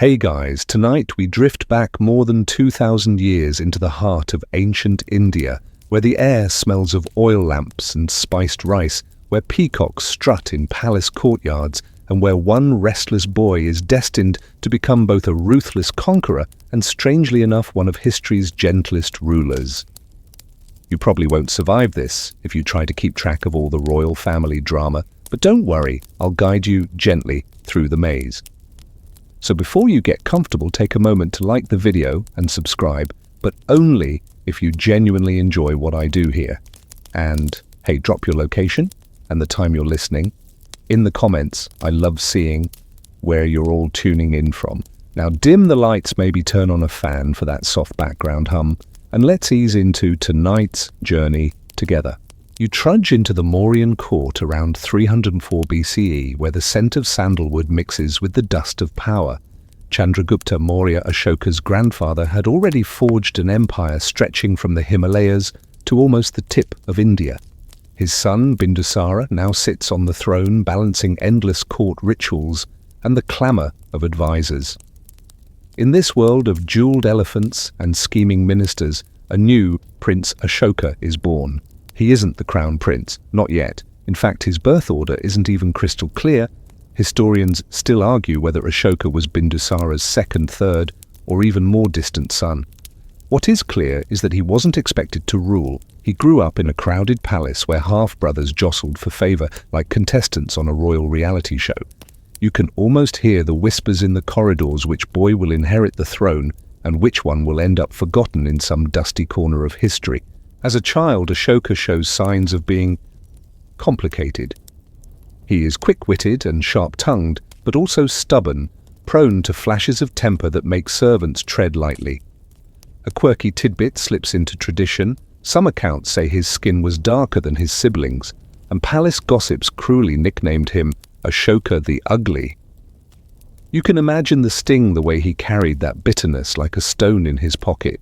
Hey guys, tonight we drift back more than 2,000 years into the heart of ancient India, where the air smells of oil lamps and spiced rice, where peacocks strut in palace courtyards, and where one restless boy is destined to become both a ruthless conqueror and, strangely enough, one of history's gentlest rulers. You probably won't survive this if you try to keep track of all the royal family drama, but don't worry, I'll guide you gently through the maze. So before you get comfortable, take a moment to like the video and subscribe, but only if you genuinely enjoy what I do here. And hey, drop your location and the time you're listening in the comments. I love seeing where you're all tuning in from. Now dim the lights, maybe turn on a fan for that soft background hum, and let's ease into tonight's journey together. You trudge into the Mauryan court around 304 BCE, where the scent of sandalwood mixes with the dust of power. Chandragupta Maurya, Ashoka's grandfather, had already forged an empire stretching from the Himalayas to almost the tip of India. His son, Bindusara, now sits on the throne, balancing endless court rituals and the clamour of advisors. In this world of jewelled elephants and scheming ministers, a new Prince Ashoka is born. He isn't the crown prince, not yet. In fact, his birth order isn't even crystal clear. Historians still argue whether Ashoka was Bindusara's second, third, or even more distant son. What is clear is that he wasn't expected to rule. He grew up in a crowded palace where half-brothers jostled for favour like contestants on a royal reality show. You can almost hear the whispers in the corridors which boy will inherit the throne and which one will end up forgotten in some dusty corner of history. As a child, Ashoka shows signs of being complicated. He is quick-witted and sharp-tongued, but also stubborn, prone to flashes of temper that make servants tread lightly. A quirky tidbit slips into tradition. Some accounts say his skin was darker than his siblings, and palace gossips cruelly nicknamed him Ashoka the Ugly. You can imagine the sting the way he carried that bitterness like a stone in his pocket.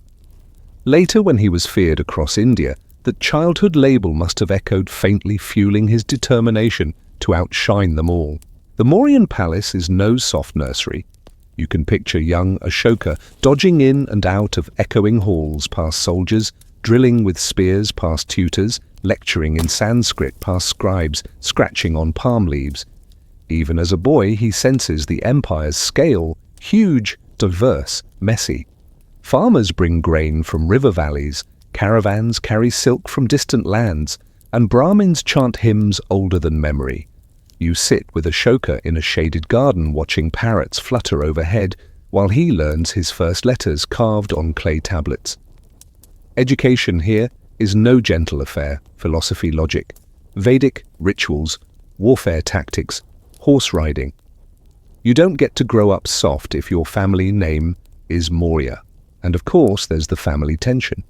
Later, when he was feared across India, that childhood label must have echoed faintly, fueling his determination to outshine them all. The Mauryan palace is no soft nursery. You can picture young Ashoka dodging in and out of echoing halls past soldiers, drilling with spears past tutors, lecturing in Sanskrit past scribes, scratching on palm leaves. Even as a boy, he senses the empire's scale, huge, diverse, messy. Farmers bring grain from river valleys, caravans carry silk from distant lands, and Brahmins chant hymns older than memory. You sit with Ashoka in a shaded garden watching parrots flutter overhead while he learns his first letters carved on clay tablets. Education here is no gentle affair. Philosophy, logic, Vedic rituals, warfare tactics, horse riding. You don't get to grow up soft if your family name is Maurya. And of course, there's the family tension.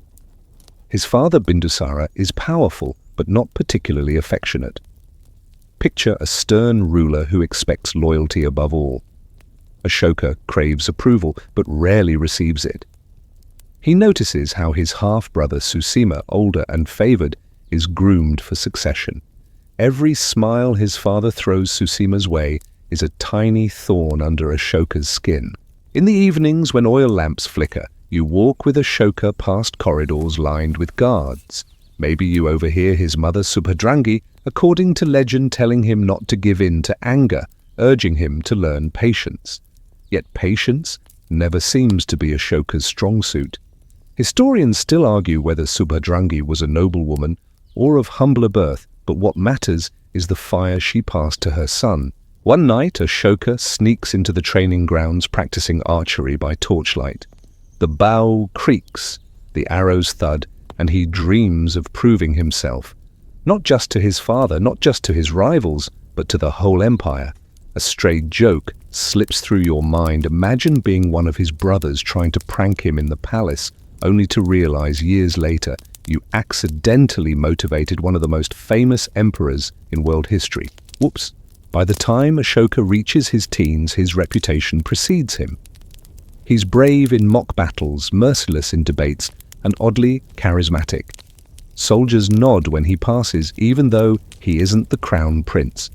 His father, Bindusara, is powerful, but not particularly affectionate. Picture a stern ruler who expects loyalty above all. Ashoka craves approval, but rarely receives it. He notices how his half-brother Susima, older and favored, is groomed for succession. Every smile his father throws Susima's way is a tiny thorn under Ashoka's skin. In the evenings, when oil lamps flicker, you walk with Ashoka past corridors lined with guards. Maybe you overhear his mother Subhadrangi, according to legend, telling him not to give in to anger, urging him to learn patience. Yet patience never seems to be Ashoka's strong suit. Historians still argue whether Subhadrangi was a noblewoman or of humbler birth, but what matters is the fire she passed to her son. One night, Ashoka sneaks into the training grounds practicing archery by torchlight. The bow creaks, the arrows thud, and he dreams of proving himself. Not just to his father, not just to his rivals, but to the whole empire. A stray joke slips through your mind. Imagine being one of his brothers trying to prank him in the palace, only to realize years later you accidentally motivated one of the most famous emperors in world history. Whoops. By the time Ashoka reaches his teens, his reputation precedes him. He's brave in mock battles, merciless in debates, and oddly charismatic. Soldiers nod when he passes, even though he isn't the crown prince.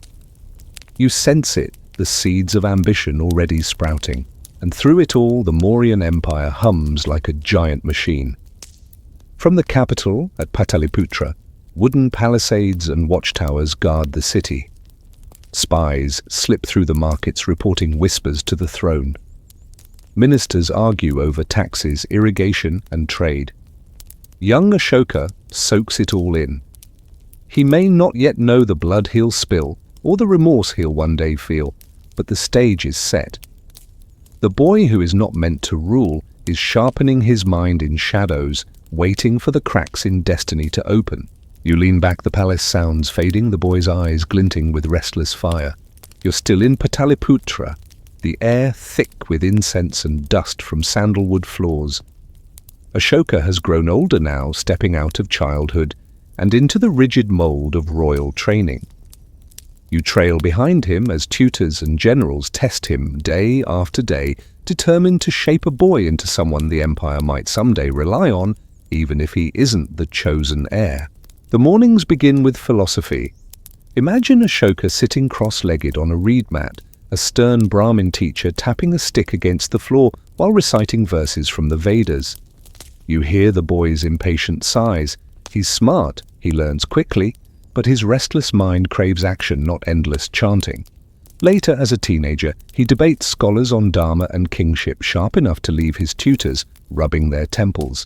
You sense it, the seeds of ambition already sprouting. and through it all the Mauryan Empire hums like a giant machine. From the capital at Pataliputra, wooden palisades and watchtowers guard the city. Spies slip through the markets reporting whispers to the throne. Ministers argue over taxes, irrigation, and trade. Young Ashoka soaks it all in. He may not yet know the blood he'll spill or the remorse he'll one day feel, but the stage is set. The boy who is not meant to rule is sharpening his mind in shadows, waiting for the cracks in destiny to open. You lean back, the palace sounds fading, the boy's eyes glinting with restless fire. You're still in Pataliputra, the air thick with incense and dust from sandalwood floors. Ashoka has grown older now, stepping out of childhood and into the rigid mold of royal training. You trail behind him as tutors and generals test him day after day, determined to shape a boy into someone the empire might someday rely on, even if he isn't the chosen heir. The mornings begin with philosophy. Imagine Ashoka sitting cross-legged on a reed mat, a stern Brahmin teacher tapping a stick against the floor while reciting verses from the Vedas. You hear the boy's impatient sighs. He's smart, he learns quickly, but his restless mind craves action, not endless chanting. Later, as a teenager, he debates scholars on dharma and kingship, sharp enough to leave his tutors rubbing their temples.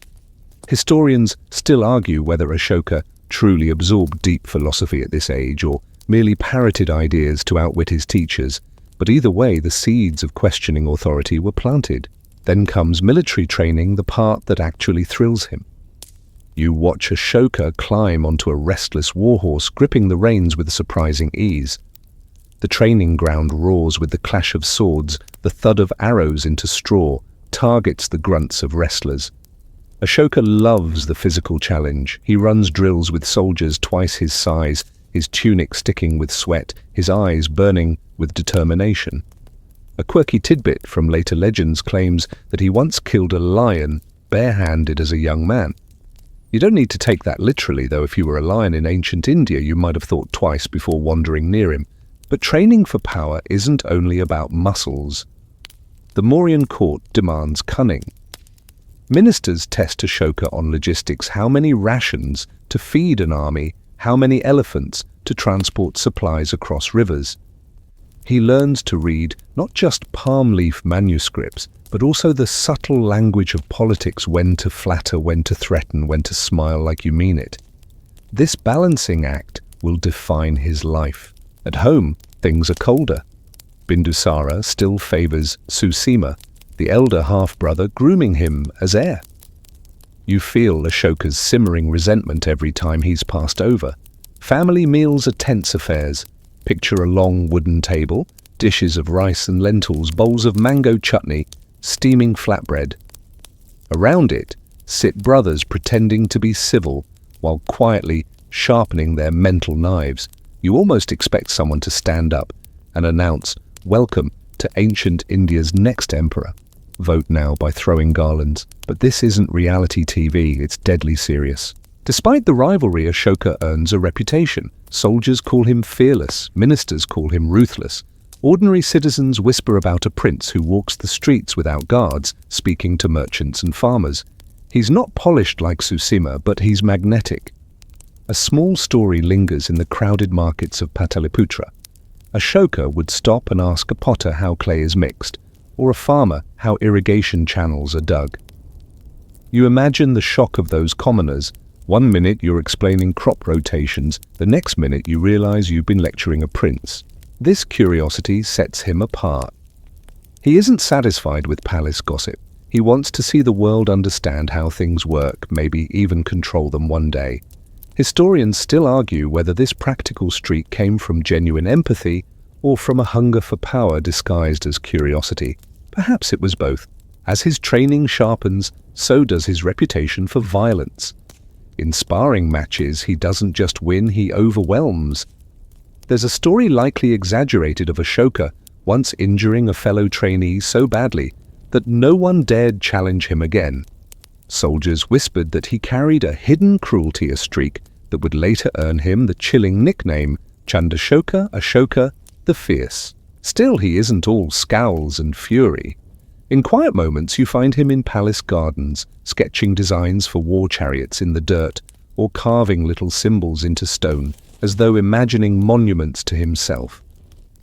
Historians still argue whether Ashoka truly absorbed deep philosophy at this age or merely parroted ideas to outwit his teachers, but either way the seeds of questioning authority were planted. Then comes military training, the part that actually thrills him. You watch Ashoka climb onto a restless warhorse, gripping the reins with surprising ease. The training ground roars with the clash of swords, the thud of arrows into straw targets the grunts of wrestlers. Ashoka loves the physical challenge. He runs drills with soldiers twice his size, his tunic sticking with sweat, his eyes burning with determination. A quirky tidbit from later legends claims that he once killed a lion barehanded as a young man. You don't need to take that literally, though. If you were a lion in ancient India, you might have thought twice before wandering near him. But training for power isn't only about muscles. The Mauryan court demands cunning. Ministers test Ashoka on logistics: how many rations to feed an army, how many elephants to transport supplies across rivers. He learns to read not just palm leaf manuscripts, but also the subtle language of politics: when to flatter, when to threaten, when to smile like you mean it. This balancing act will define his life. At home, things are colder. Bindusara still favors Susima, the elder half-brother, grooming him as heir. You feel Ashoka's simmering resentment every time he's passed over. Family meals are tense affairs. Picture a long wooden table, dishes of rice and lentils, bowls of mango chutney, steaming flatbread. Around it sit brothers pretending to be civil while quietly sharpening their mental knives. You almost expect someone to stand up and announce, "Welcome to ancient India's next emperor. Vote now by throwing garlands." But this isn't reality TV, it's deadly serious. Despite the rivalry, Ashoka earns a reputation. Soldiers call him fearless, ministers call him ruthless. Ordinary citizens whisper about a prince who walks the streets without guards, speaking to merchants and farmers. He's not polished like Susima, but he's magnetic. A small story lingers in the crowded markets of Pataliputra. Ashoka would stop and ask a potter how clay is mixed, or a farmer how irrigation channels are dug. You imagine the shock of those commoners. One minute you're explaining crop rotations, the next minute you realize you've been lecturing a prince. This curiosity sets him apart. He isn't satisfied with palace gossip. He wants to see the world, understand how things work, maybe even control them one day. Historians still argue whether this practical streak came from genuine empathy or from a hunger for power disguised as curiosity. Perhaps it was both. As his training sharpens, so does his reputation for violence. In sparring matches, he doesn't just win, he overwhelms. There's a story, likely exaggerated, of Ashoka once injuring a fellow trainee so badly that no one dared challenge him again. Soldiers whispered that he carried a hidden cruelty, a streak that would later earn him the chilling nickname Ashoka the Fierce. Still, he isn't all scowls and fury. In quiet moments, you find him in palace gardens, sketching designs for war chariots in the dirt, or carving little symbols into stone, as though imagining monuments to himself.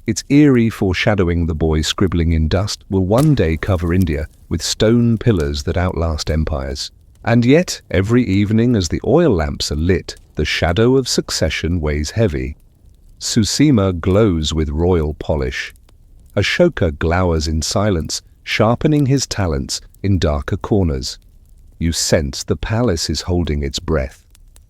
It's eerie foreshadowing the boy scribbling in dust will one day cover India with stone pillars that outlast empires. And yet, every evening as the oil lamps are lit, the shadow of succession weighs heavy. Susima glows with royal polish. Ashoka glowers in silence, sharpening his talents in darker corners. You sense the palace is holding its breath.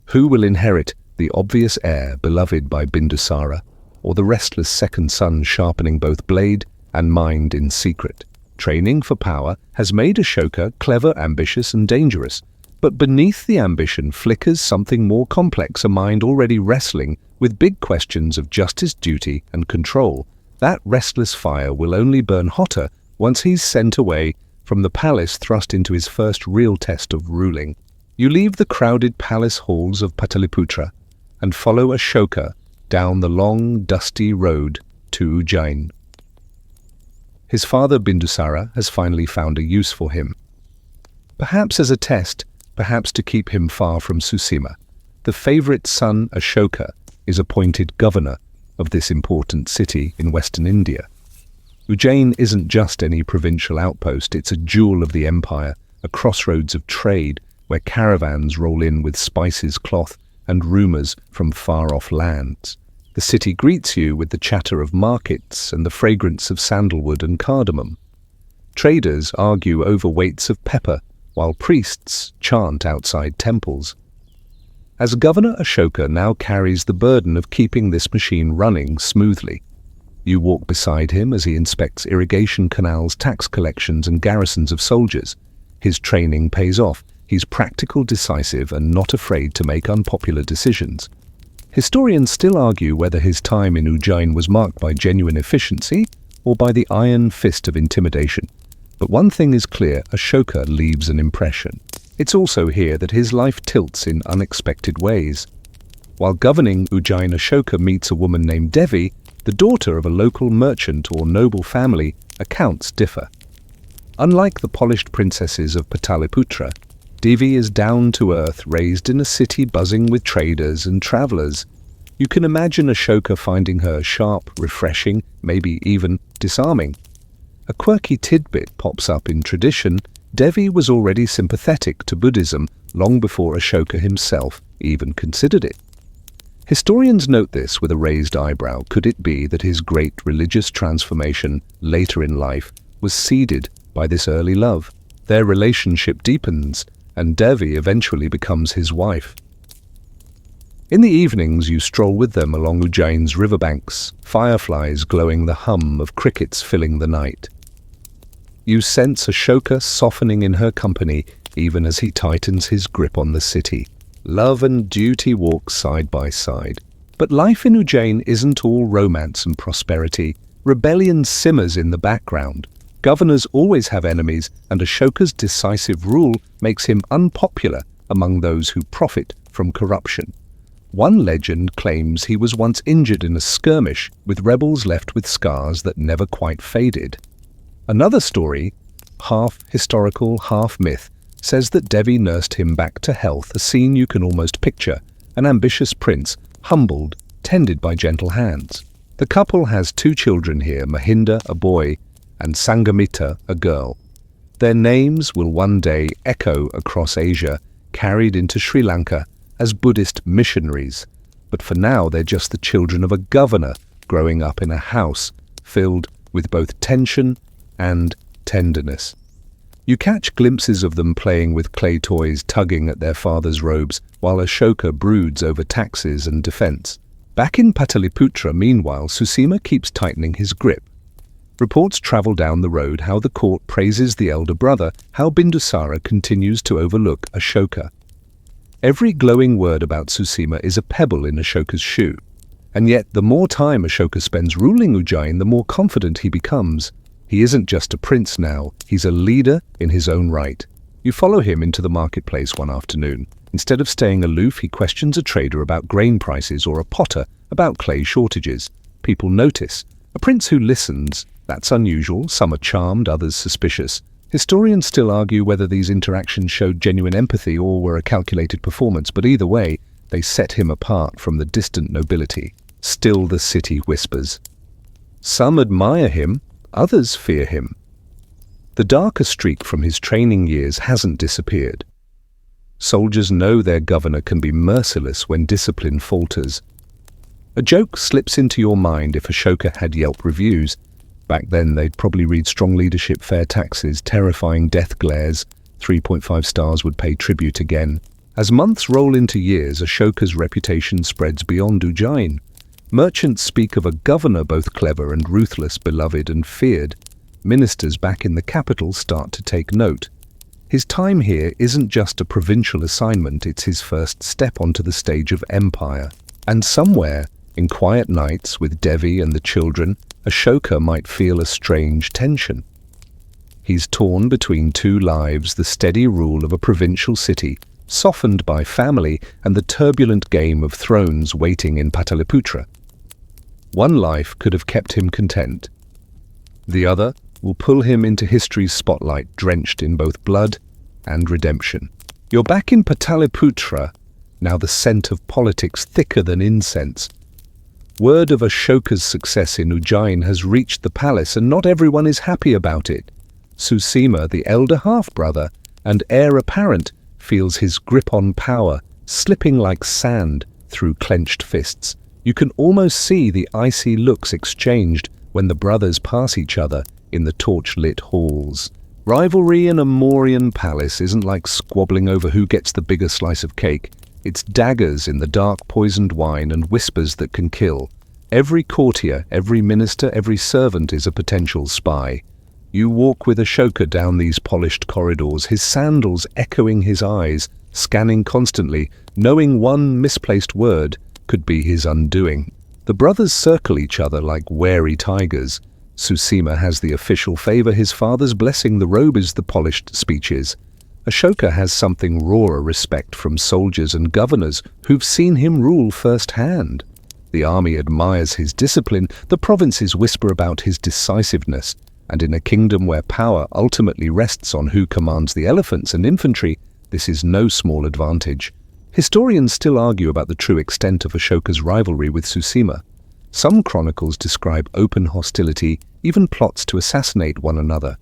Who will inherit the obvious heir beloved by Bindusara, or the restless second son sharpening both blade and mind in secret? Training for power has made Ashoka clever, ambitious, and dangerous. But beneath the ambition flickers something more complex, a mind already wrestling with big questions of justice, duty, and control. That restless fire will only burn hotter once he's sent away from the palace, thrust into his first real test of ruling. You leave the crowded palace halls of Pataliputra and follow Ashoka down the long, dusty road to Ujjain. His father Bindusara has finally found a use for him. Perhaps as a test, perhaps to keep him far from Susima, the favorite son Ashoka is appointed governor of this important city in western India. Ujjain isn't just any provincial outpost, it's a jewel of the empire, a crossroads of trade where caravans roll in with spices, cloth, and rumors from far-off lands. The city greets you with the chatter of markets and the fragrance of sandalwood and cardamom. Traders argue over weights of pepper, while priests chant outside temples. As governor, Ashoka now carries the burden of keeping this machine running smoothly. You walk beside him as he inspects irrigation canals, tax collections, and garrisons of soldiers. His training pays off. He's practical, decisive, and not afraid to make unpopular decisions. Historians still argue whether his time in Ujjain was marked by genuine efficiency or by the iron fist of intimidation. But one thing is clear, Ashoka leaves an impression. It's also here that his life tilts in unexpected ways. While governing Ujjain, Ashoka meets a woman named Devi, the daughter of a local merchant or noble family. Accounts differ. Unlike the polished princesses of Pataliputra, Devi is down-to-earth, raised in a city buzzing with traders and travelers. You can imagine Ashoka finding her sharp, refreshing, maybe even disarming. A quirky tidbit pops up in tradition. Devi was already sympathetic to Buddhism long before Ashoka himself even considered it. Historians note this with a raised eyebrow. Could it be that his great religious transformation later in life was seeded by this early love? Their relationship deepens, and Devi eventually becomes his wife. In the evenings, you stroll with them along Ujjain's riverbanks, fireflies glowing, the hum of crickets filling the night. You sense Ashoka softening in her company even as he tightens his grip on the city. Love and duty walk side by side. But life in Ujjain isn't all romance and prosperity. Rebellion simmers in the background. Governors always have enemies, and Ashoka's decisive rule makes him unpopular among those who profit from corruption. One legend claims he was once injured in a skirmish, with rebels left with scars that never quite faded. Another story, half historical, half myth, says that Devi nursed him back to health, a scene you can almost picture, an ambitious prince, humbled, tended by gentle hands. The couple has 2 children here, Mahinda, a boy, and Sangamita, a girl. Their names will one day echo across Asia, carried into Sri Lanka as Buddhist missionaries. But for now, they're just the children of a governor growing up in a house filled with both tension and tenderness. You catch glimpses of them playing with clay toys, tugging at their father's robes, while Ashoka broods over taxes and defense. Back in Pataliputra, meanwhile, Susima keeps tightening his grip. Reports travel down the road how the court praises the elder brother, how Bindusara continues to overlook Ashoka. Every glowing word about Susima is a pebble in Ashoka's shoe. And yet, the more time Ashoka spends ruling Ujjain, the more confident he becomes. He isn't just a prince now, he's a leader in his own right. You follow him into the marketplace one afternoon. Instead of staying aloof, he questions a trader about grain prices or a potter about clay shortages. People notice. A prince who listens That's unusual. Some are charmed, others suspicious. Historians still argue whether these interactions showed genuine empathy or were a calculated performance, but either way, they set him apart from the distant nobility. Still the city whispers. Some admire him, others fear him. The darker streak from his training years hasn't disappeared. Soldiers know their governor can be merciless when discipline falters. A joke slips into your mind if Ashoka had Yelp reviews. Back then, they'd probably read strong leadership, fair taxes, terrifying death glares. 3.5 stars would pay tribute again. As months roll into years, Ashoka's reputation spreads beyond Ujjain. Merchants speak of a governor both clever and ruthless, beloved and feared. Ministers back in the capital start to take note. His time here isn't just a provincial assignment, it's his first step onto the stage of empire. And somewhere, in quiet nights with Devi and the children, Ashoka might feel a strange tension. He's torn between two lives, the steady rule of a provincial city, softened by family, and the turbulent game of thrones waiting in Pataliputra. One life could have kept him content. The other will pull him into history's spotlight, drenched in both blood and redemption. You're back in Pataliputra, now the scent of politics thicker than incense. Word of Ashoka's success in Ujjain has reached the palace, and not everyone is happy about it. Susima, the elder half-brother and heir apparent, feels his grip on power slipping like sand through clenched fists. You can almost see the icy looks exchanged when the brothers pass each other in the torch-lit halls. Rivalry in a Mauryan palace isn't like squabbling over who gets the bigger slice of cake. It's daggers in the dark poisoned wine and whispers that can kill. Every courtier, every minister, every servant is a potential spy. You walk with Ashoka down these polished corridors, his sandals echoing his eyes, scanning constantly, knowing one misplaced word could be his undoing. The brothers circle each other like wary tigers. Susima has the official favor, his father's blessing, the robe is the polished speeches. Ashoka has something rawer respect from soldiers and governors who've seen him rule firsthand. The army admires his discipline, the provinces whisper about his decisiveness, and in a kingdom where power ultimately rests on who commands the elephants and infantry, this is no small advantage. Historians still argue about the true extent of Ashoka's rivalry with Susima. Some chronicles describe open hostility, even plots to assassinate one another.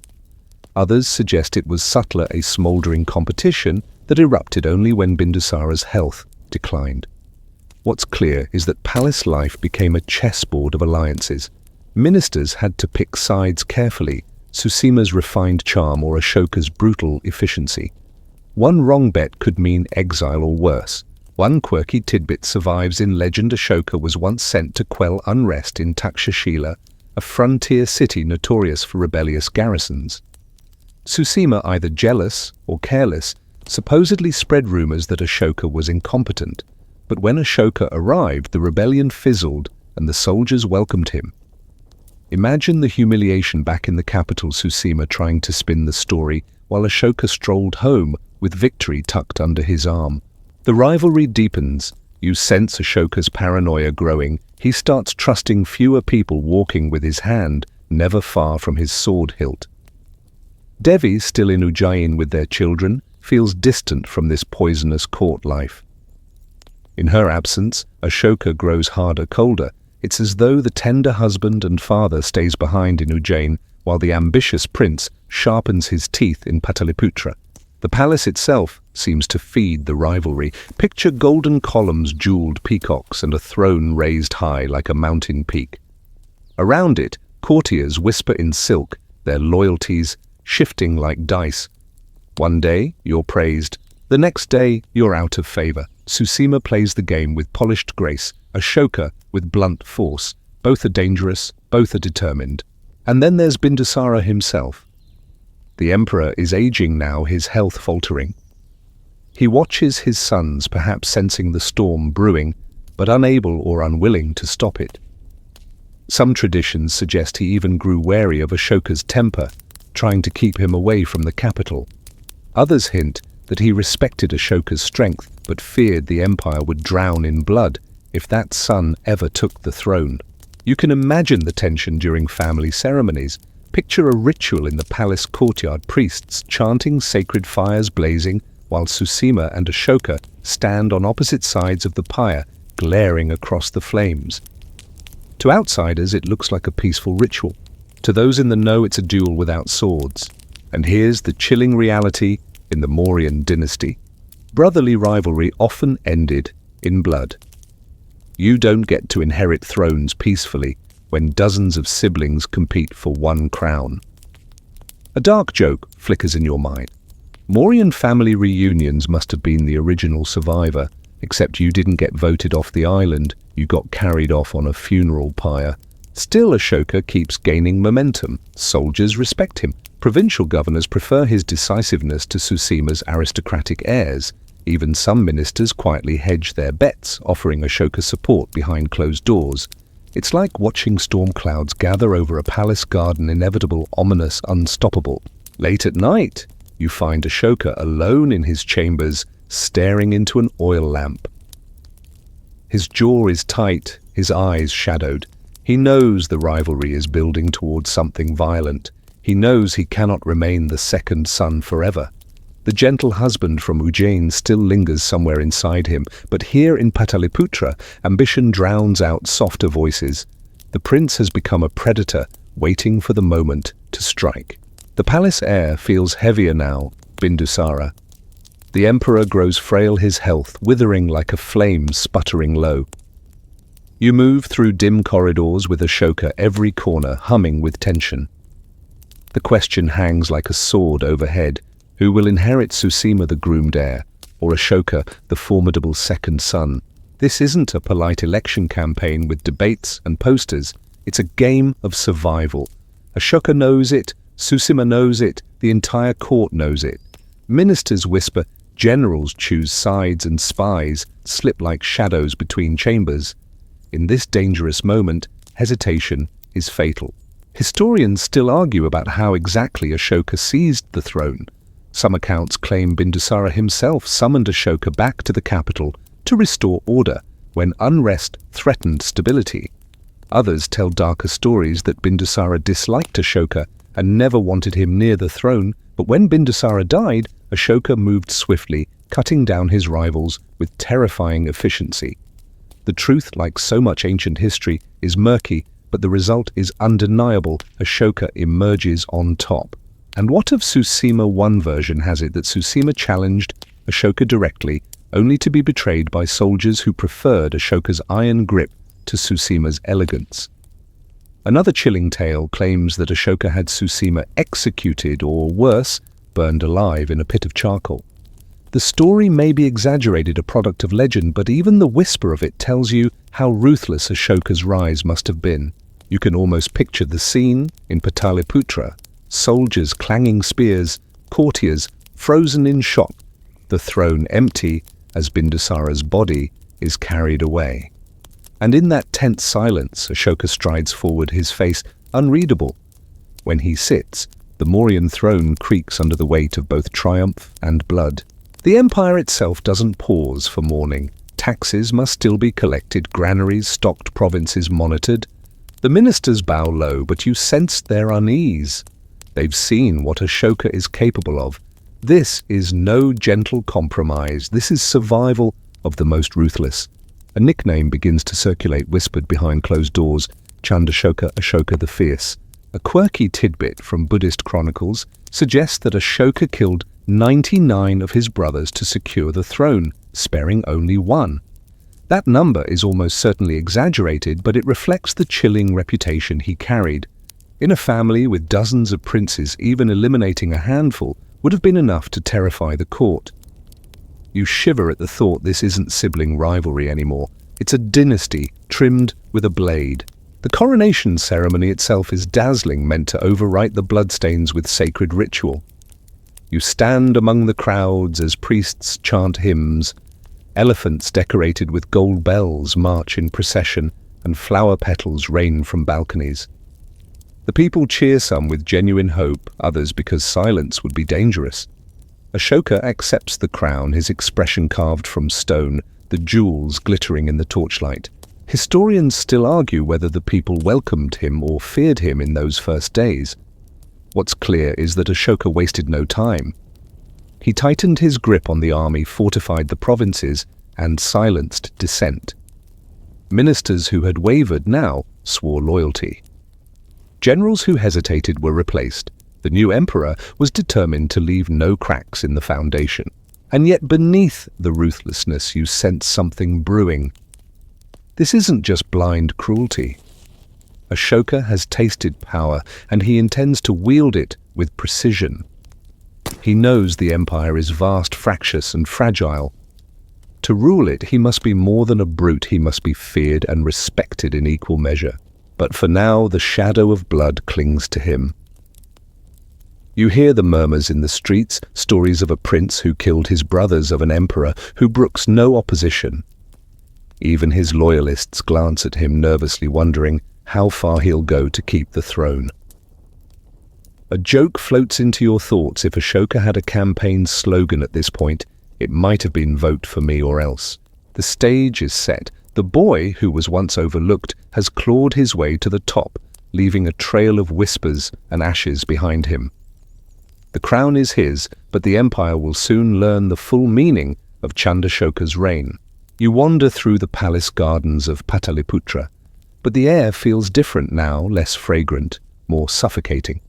Others suggest it was subtler, a smouldering competition that erupted only when Bindusara's health declined. What's clear is that palace life became a chessboard of alliances. Ministers had to pick sides carefully, Susima's refined charm or Ashoka's brutal efficiency. One wrong bet could mean exile or worse. One quirky tidbit survives in legend. Ashoka was once sent to quell unrest in Takshashila, a frontier city notorious for rebellious garrisons. Susima, either jealous or careless, supposedly spread rumors that Ashoka was incompetent. But when Ashoka arrived, the rebellion fizzled and the soldiers welcomed him. Imagine the humiliation back in the capital, Susima trying to spin the story, while Ashoka strolled home with victory tucked under his arm. The rivalry deepens. You sense Ashoka's paranoia growing. He starts trusting fewer people, walking with his hand never far from his sword hilt. Devi, still in Ujjain with their children, feels distant from this poisonous court life. In her absence, Ashoka grows harder, colder. It's as though the tender husband and father stays behind in Ujjain, while the ambitious prince sharpens his teeth in Pataliputra. The palace itself seems to feed the rivalry. Picture golden columns, jeweled peacocks, and a throne raised high like a mountain peak. Around it, courtiers whisper in silk, their loyalties shifting like dice. One day, you're praised. The next day, you're out of favor. Susima plays the game with polished grace, Ashoka with blunt force. Both are dangerous, both are determined. And then there's Bindusara himself. The emperor is aging now, his health faltering. He watches his sons, perhaps sensing the storm brewing, but unable or unwilling to stop it. Some traditions suggest he even grew wary of Ashoka's temper, trying to keep him away from the capital. Others hint that he respected Ashoka's strength, but feared the empire would drown in blood if that son ever took the throne. You can imagine the tension during family ceremonies. Picture a ritual in the palace courtyard, priests chanting, sacred fires blazing, while Susima and Ashoka stand on opposite sides of the pyre, glaring across the flames. To outsiders, it looks like a peaceful ritual. To those in the know, it's a duel without swords. And here's the chilling reality in the Mauryan dynasty. Brotherly rivalry often ended in blood. You don't get to inherit thrones peacefully when dozens of siblings compete for one crown. A dark joke flickers in your mind. Mauryan family reunions must have been the original survivor, except you didn't get voted off the island, you got carried off on a funeral pyre. Still, Ashoka keeps gaining momentum. Soldiers respect him. Provincial governors prefer his decisiveness to Susima's aristocratic heirs. Even some ministers quietly hedge their bets, offering Ashoka support behind closed doors. It's like watching storm clouds gather over a palace garden, inevitable, ominous, unstoppable. Late at night, you find Ashoka alone in his chambers, staring into an oil lamp. His jaw is tight, his eyes shadowed. He knows the rivalry is building towards something violent. He knows he cannot remain the second son forever. The gentle husband from Ujjain still lingers somewhere inside him, but here in Pataliputra, ambition drowns out softer voices. The prince has become a predator, waiting for the moment to strike. The palace air feels heavier now, Bindusara. The emperor grows frail, his health withering like a flame sputtering low. You move through dim corridors with Ashoka, every corner humming with tension. The question hangs like a sword overhead. Who will inherit Susima, the groomed heir, or Ashoka, the formidable second son? This isn't a polite election campaign with debates and posters. It's a game of survival. Ashoka knows it, Susima knows it, the entire court knows it. Ministers whisper, generals choose sides, and spies slip like shadows between chambers. In this dangerous moment, hesitation is fatal. Historians still argue about how exactly Ashoka seized the throne. Some accounts claim Bindusara himself summoned Ashoka back to the capital to restore order when unrest threatened stability. Others tell darker stories that Bindusara disliked Ashoka and never wanted him near the throne, but when Bindusara died, Ashoka moved swiftly, cutting down his rivals with terrifying efficiency. The truth, like so much ancient history, is murky, but the result is undeniable. Ashoka emerges on top. And what of Susima? One version has it that Susima challenged Ashoka directly, only to be betrayed by soldiers who preferred Ashoka's iron grip to Susima's elegance. Another chilling tale claims that Ashoka had Susima executed, or worse, burned alive in a pit of charcoal. The story may be exaggerated, a product of legend, but even the whisper of it tells you how ruthless Ashoka's rise must have been. You can almost picture the scene in Pataliputra. Soldiers clanging spears, courtiers frozen in shock, the throne empty as Bindusara's body is carried away. And in that tense silence, Ashoka strides forward, his face unreadable. When he sits, the Mauryan throne creaks under the weight of both triumph and blood. The empire itself doesn't pause for mourning. Taxes must still be collected, granaries stocked, provinces monitored. The ministers bow low, but you sense their unease. They've seen what Ashoka is capable of. This is no gentle compromise. This is survival of the most ruthless. A nickname begins to circulate, whispered behind closed doors. Ashoka, Ashoka the Fierce. A quirky tidbit from Buddhist chronicles suggests that Ashoka killed 99 of his brothers to secure the throne, sparing only one. That number is almost certainly exaggerated, but it reflects the chilling reputation he carried. In a family with dozens of princes, even eliminating a handful would have been enough to terrify the court. You shiver at the thought this isn't sibling rivalry anymore. It's a dynasty trimmed with a blade. The coronation ceremony itself is dazzling, meant to overwrite the bloodstains with sacred ritual. You stand among the crowds as priests chant hymns. Elephants decorated with gold bells march in procession, and flower petals rain from balconies. The people cheer, some with genuine hope, others because silence would be dangerous. Ashoka accepts the crown, his expression carved from stone, the jewels glittering in the torchlight. Historians still argue whether the people welcomed him or feared him in those first days. What's clear is that Ashoka wasted no time. He tightened his grip on the army, fortified the provinces, and silenced dissent. Ministers who had wavered now swore loyalty. Generals who hesitated were replaced. The new emperor was determined to leave no cracks in the foundation. And yet beneath the ruthlessness you sense something brewing. This isn't just blind cruelty. Ashoka has tasted power, and he intends to wield it with precision. He knows the empire is vast, fractious, and fragile. To rule it, he must be more than a brute. He must be feared and respected in equal measure. But for now, the shadow of blood clings to him. You hear the murmurs in the streets, stories of a prince who killed his brothers, of an emperor who brooks no opposition. Even his loyalists glance at him nervously, wondering how far he'll go to keep the throne. A joke floats into your thoughts. If Ashoka had a campaign slogan at this point, it might have been "Vote for me or else." The stage is set. The boy, who was once overlooked, has clawed his way to the top, leaving a trail of whispers and ashes behind him. The crown is his, but the empire will soon learn the full meaning of Ashoka's reign. You wander through the palace gardens of Pataliputra, but the air feels different now, less fragrant, more suffocating.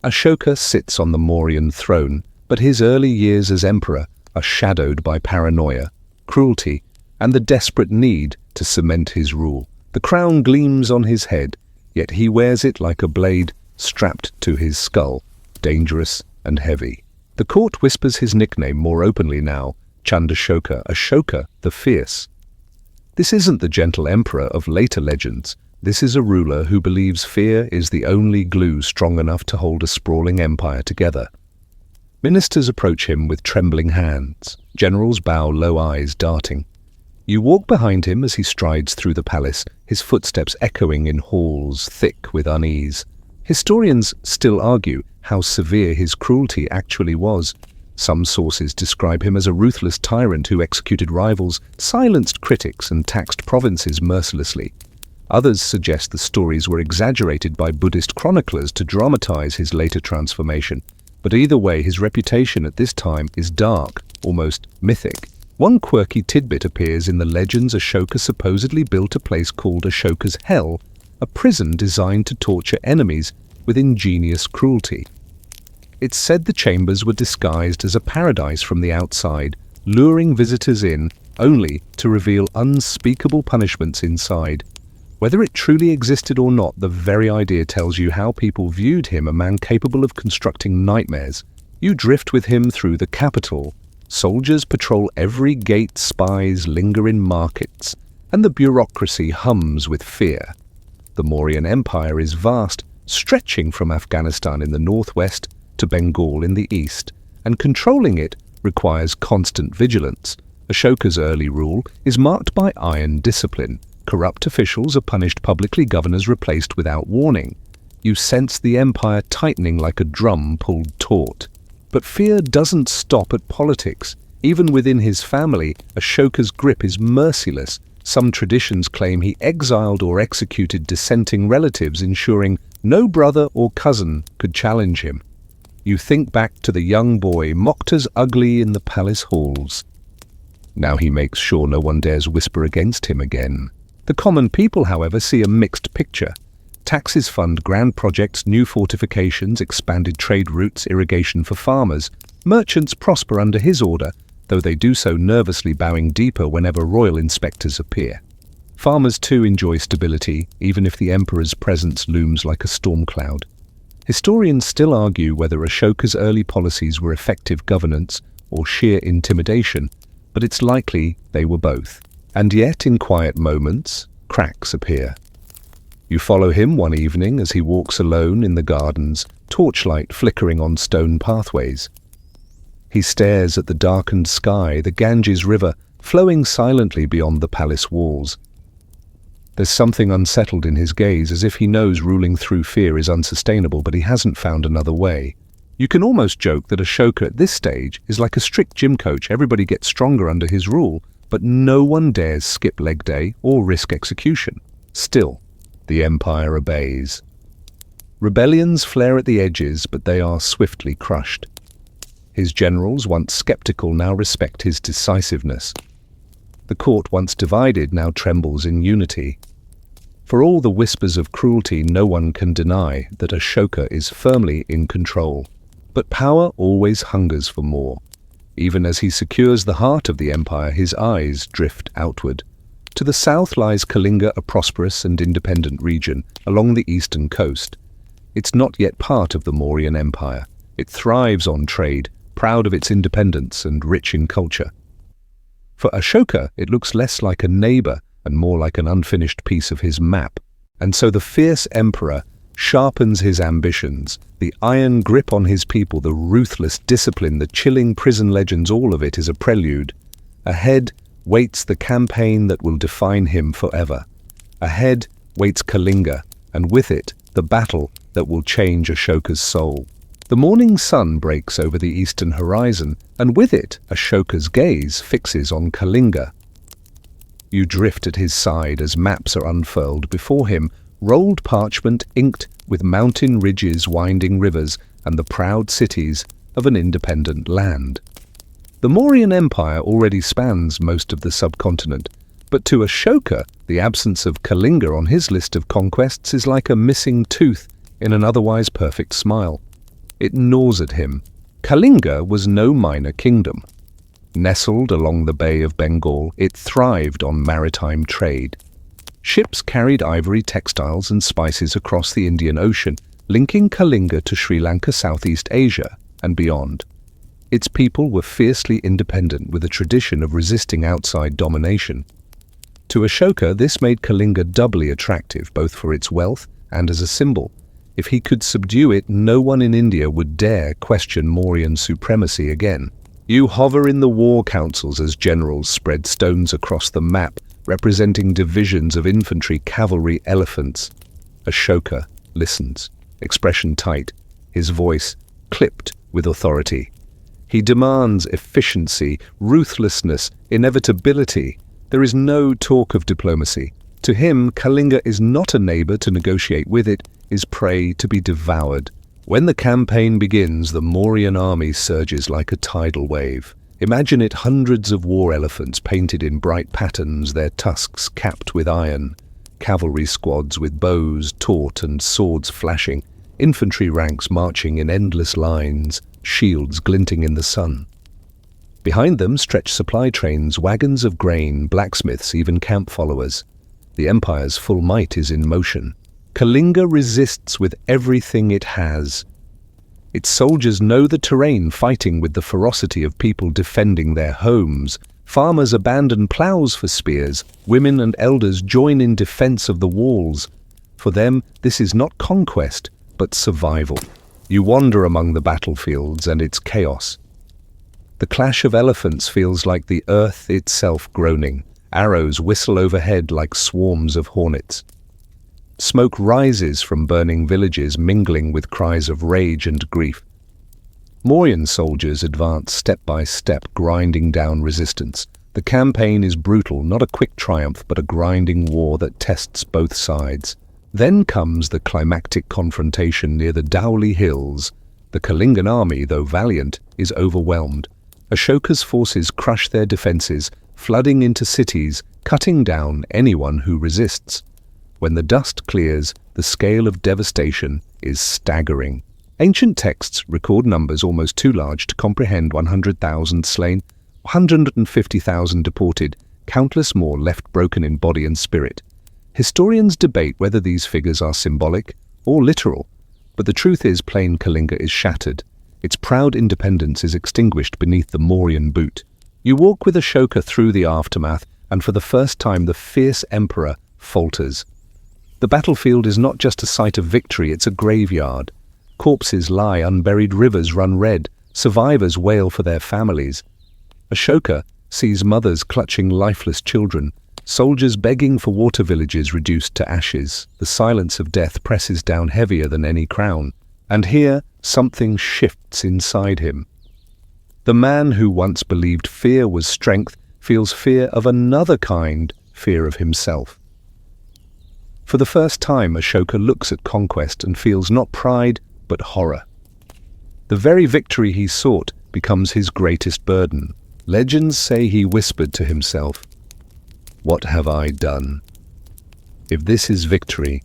Ashoka sits on the Mauryan throne, but his early years as emperor are shadowed by paranoia, cruelty, and the desperate need to cement his rule. The crown gleams on his head, yet he wears it like a blade strapped to his skull, dangerous and heavy. The court whispers his nickname more openly now, Ashoka, Ashoka the Fierce. This isn't the gentle emperor of later legends. This is a ruler who believes fear is the only glue strong enough to hold a sprawling empire together. Ministers approach him with trembling hands. Generals bow, low eyes darting. You walk behind him as he strides through the palace, his footsteps echoing in halls thick with unease. Historians still argue how severe his cruelty actually was. Some sources describe him as a ruthless tyrant who executed rivals, silenced critics, and taxed provinces mercilessly. Others suggest the stories were exaggerated by Buddhist chroniclers to dramatize his later transformation. But either way, his reputation at this time is dark, almost mythic. One quirky tidbit appears in the legends. Ashoka supposedly built a place called Ashoka's Hell, a prison designed to torture enemies with ingenious cruelty. It's said the chambers were disguised as a paradise from the outside, luring visitors in only to reveal unspeakable punishments inside. Whether it truly existed or not, the very idea tells you how people viewed him, a man capable of constructing nightmares. You drift with him through the capital. Soldiers patrol every gate, spies linger in markets, and the bureaucracy hums with fear. The Mauryan Empire is vast, stretching from Afghanistan in the northwest to Bengal in the east, and controlling it requires constant vigilance. Ashoka's early rule is marked by iron discipline. Corrupt officials are punished publicly, governors replaced without warning. You sense the empire tightening like a drum pulled taut. But fear doesn't stop at politics. Even within his family, Ashoka's grip is merciless. Some traditions claim he exiled or executed dissenting relatives, ensuring no brother or cousin could challenge him. You think back to the young boy, mocked as ugly in the palace halls. Now he makes sure no one dares whisper against him again. The common people, however, see a mixed picture. Taxes fund grand projects, new fortifications, expanded trade routes, irrigation for farmers. Merchants prosper under his order, though they do so nervously, bowing deeper whenever royal inspectors appear. Farmers too enjoy stability, even if the emperor's presence looms like a storm cloud. Historians still argue whether Ashoka's early policies were effective governance or sheer intimidation, but it's likely they were both. And yet, in quiet moments, cracks appear. You follow him one evening as he walks alone in the gardens, torchlight flickering on stone pathways. He stares at the darkened sky, the Ganges River flowing silently beyond the palace walls. There's something unsettled in his gaze, as if he knows ruling through fear is unsustainable, but he hasn't found another way. You can almost joke that Ashoka at this stage is like a strict gym coach. Everybody gets stronger under his rule, But no one dares skip leg day or risk execution. Still, the empire obeys. Rebellions flare at the edges, but they are swiftly crushed. His generals, once skeptical, now respect his decisiveness. The court, once divided, now trembles in unity. For all the whispers of cruelty, no one can deny that Ashoka is firmly in control. But power always hungers for more. Even as he secures the heart of the empire, his eyes drift outward. To the south lies Kalinga, a prosperous and independent region along the eastern coast. It's not yet part of the Mauryan Empire. It thrives on trade, proud of its independence and rich in culture. For Ashoka, it looks less like a neighbor and more like an unfinished piece of his map. And so the fierce emperor sharpens his ambitions, the iron grip on his people, the ruthless discipline, the chilling prison legends, all of it is a prelude. Ahead waits the campaign that will define him forever. Ahead waits Kalinga, and with it, the battle that will change Ashoka's soul. The morning sun breaks over the eastern horizon, and with it, Ashoka's gaze fixes on Kalinga. You drift at his side as maps are unfurled before him, rolled parchment inked with mountain ridges, winding rivers, and the proud cities of an independent land. The Mauryan Empire already spans most of the subcontinent, but to Ashoka, the absence of Kalinga on his list of conquests is like a missing tooth in an otherwise perfect smile. It gnaws at him. Kalinga was no minor kingdom. Nestled along the Bay of Bengal, it thrived on maritime trade. Ships carried ivory, textiles, and spices across the Indian Ocean, linking Kalinga to Sri Lanka, Southeast Asia, and beyond. Its people were fiercely independent with a tradition of resisting outside domination. To Ashoka, this made Kalinga doubly attractive, both for its wealth and as a symbol. If he could subdue it, no one in India would dare question Mauryan supremacy again. You hover in the war councils as generals spread stones across the map, representing divisions of infantry, cavalry, elephants. Ashoka listens, expression tight, his voice clipped with authority. He demands efficiency, ruthlessness, inevitability. There is no talk of diplomacy. To him, Kalinga is not a neighbor to negotiate with, it is prey to be devoured. When the campaign begins, the Mauryan army surges like a tidal wave. Imagine it hundreds of war elephants painted in bright patterns, their tusks capped with iron, cavalry squads with bows taut and swords flashing, infantry ranks marching in endless lines, shields glinting in the sun. Behind them stretch supply trains, wagons of grain, blacksmiths, even camp followers. The empire's full might is in motion. Kalinga resists with everything it has. Its soldiers know the terrain, fighting with the ferocity of people defending their homes. Farmers abandon plows for spears. Women and elders join in defense of the walls. For them, this is not conquest, but survival. You wander among the battlefields and its chaos. The clash of elephants feels like the earth itself groaning. Arrows whistle overhead like swarms of hornets. Smoke rises from burning villages, mingling with cries of rage and grief. Mauryan soldiers advance step by step, grinding down resistance. The campaign is brutal, not a quick triumph, but a grinding war that tests both sides. Then comes the climactic confrontation near the Dhauli Hills. The Kalingan army, though valiant, is overwhelmed. Ashoka's forces crush their defenses, flooding into cities, cutting down anyone who resists. When the dust clears, the scale of devastation is staggering. Ancient texts record numbers almost too large to comprehend: 100,000 slain, 150,000 deported, countless more left broken in body and spirit. Historians debate whether these figures are symbolic or literal, but the truth is plain: Kalinga is shattered. Its proud independence is extinguished beneath the Mauryan boot. You walk with Ashoka through the aftermath, and for the first time the fierce emperor falters. The battlefield is not just a site of victory, it's a graveyard. Corpses lie unburied, rivers run red, survivors wail for their families. Ashoka sees mothers clutching lifeless children, soldiers begging for water, villages reduced to ashes. The silence of death presses down heavier than any crown. And here, something shifts inside him. The man who once believed fear was strength feels fear of another kind, fear of himself. For the first time, Ashoka looks at conquest and feels not pride, but horror. The very victory he sought becomes his greatest burden. Legends say he whispered to himself, "What have I done? If this is victory,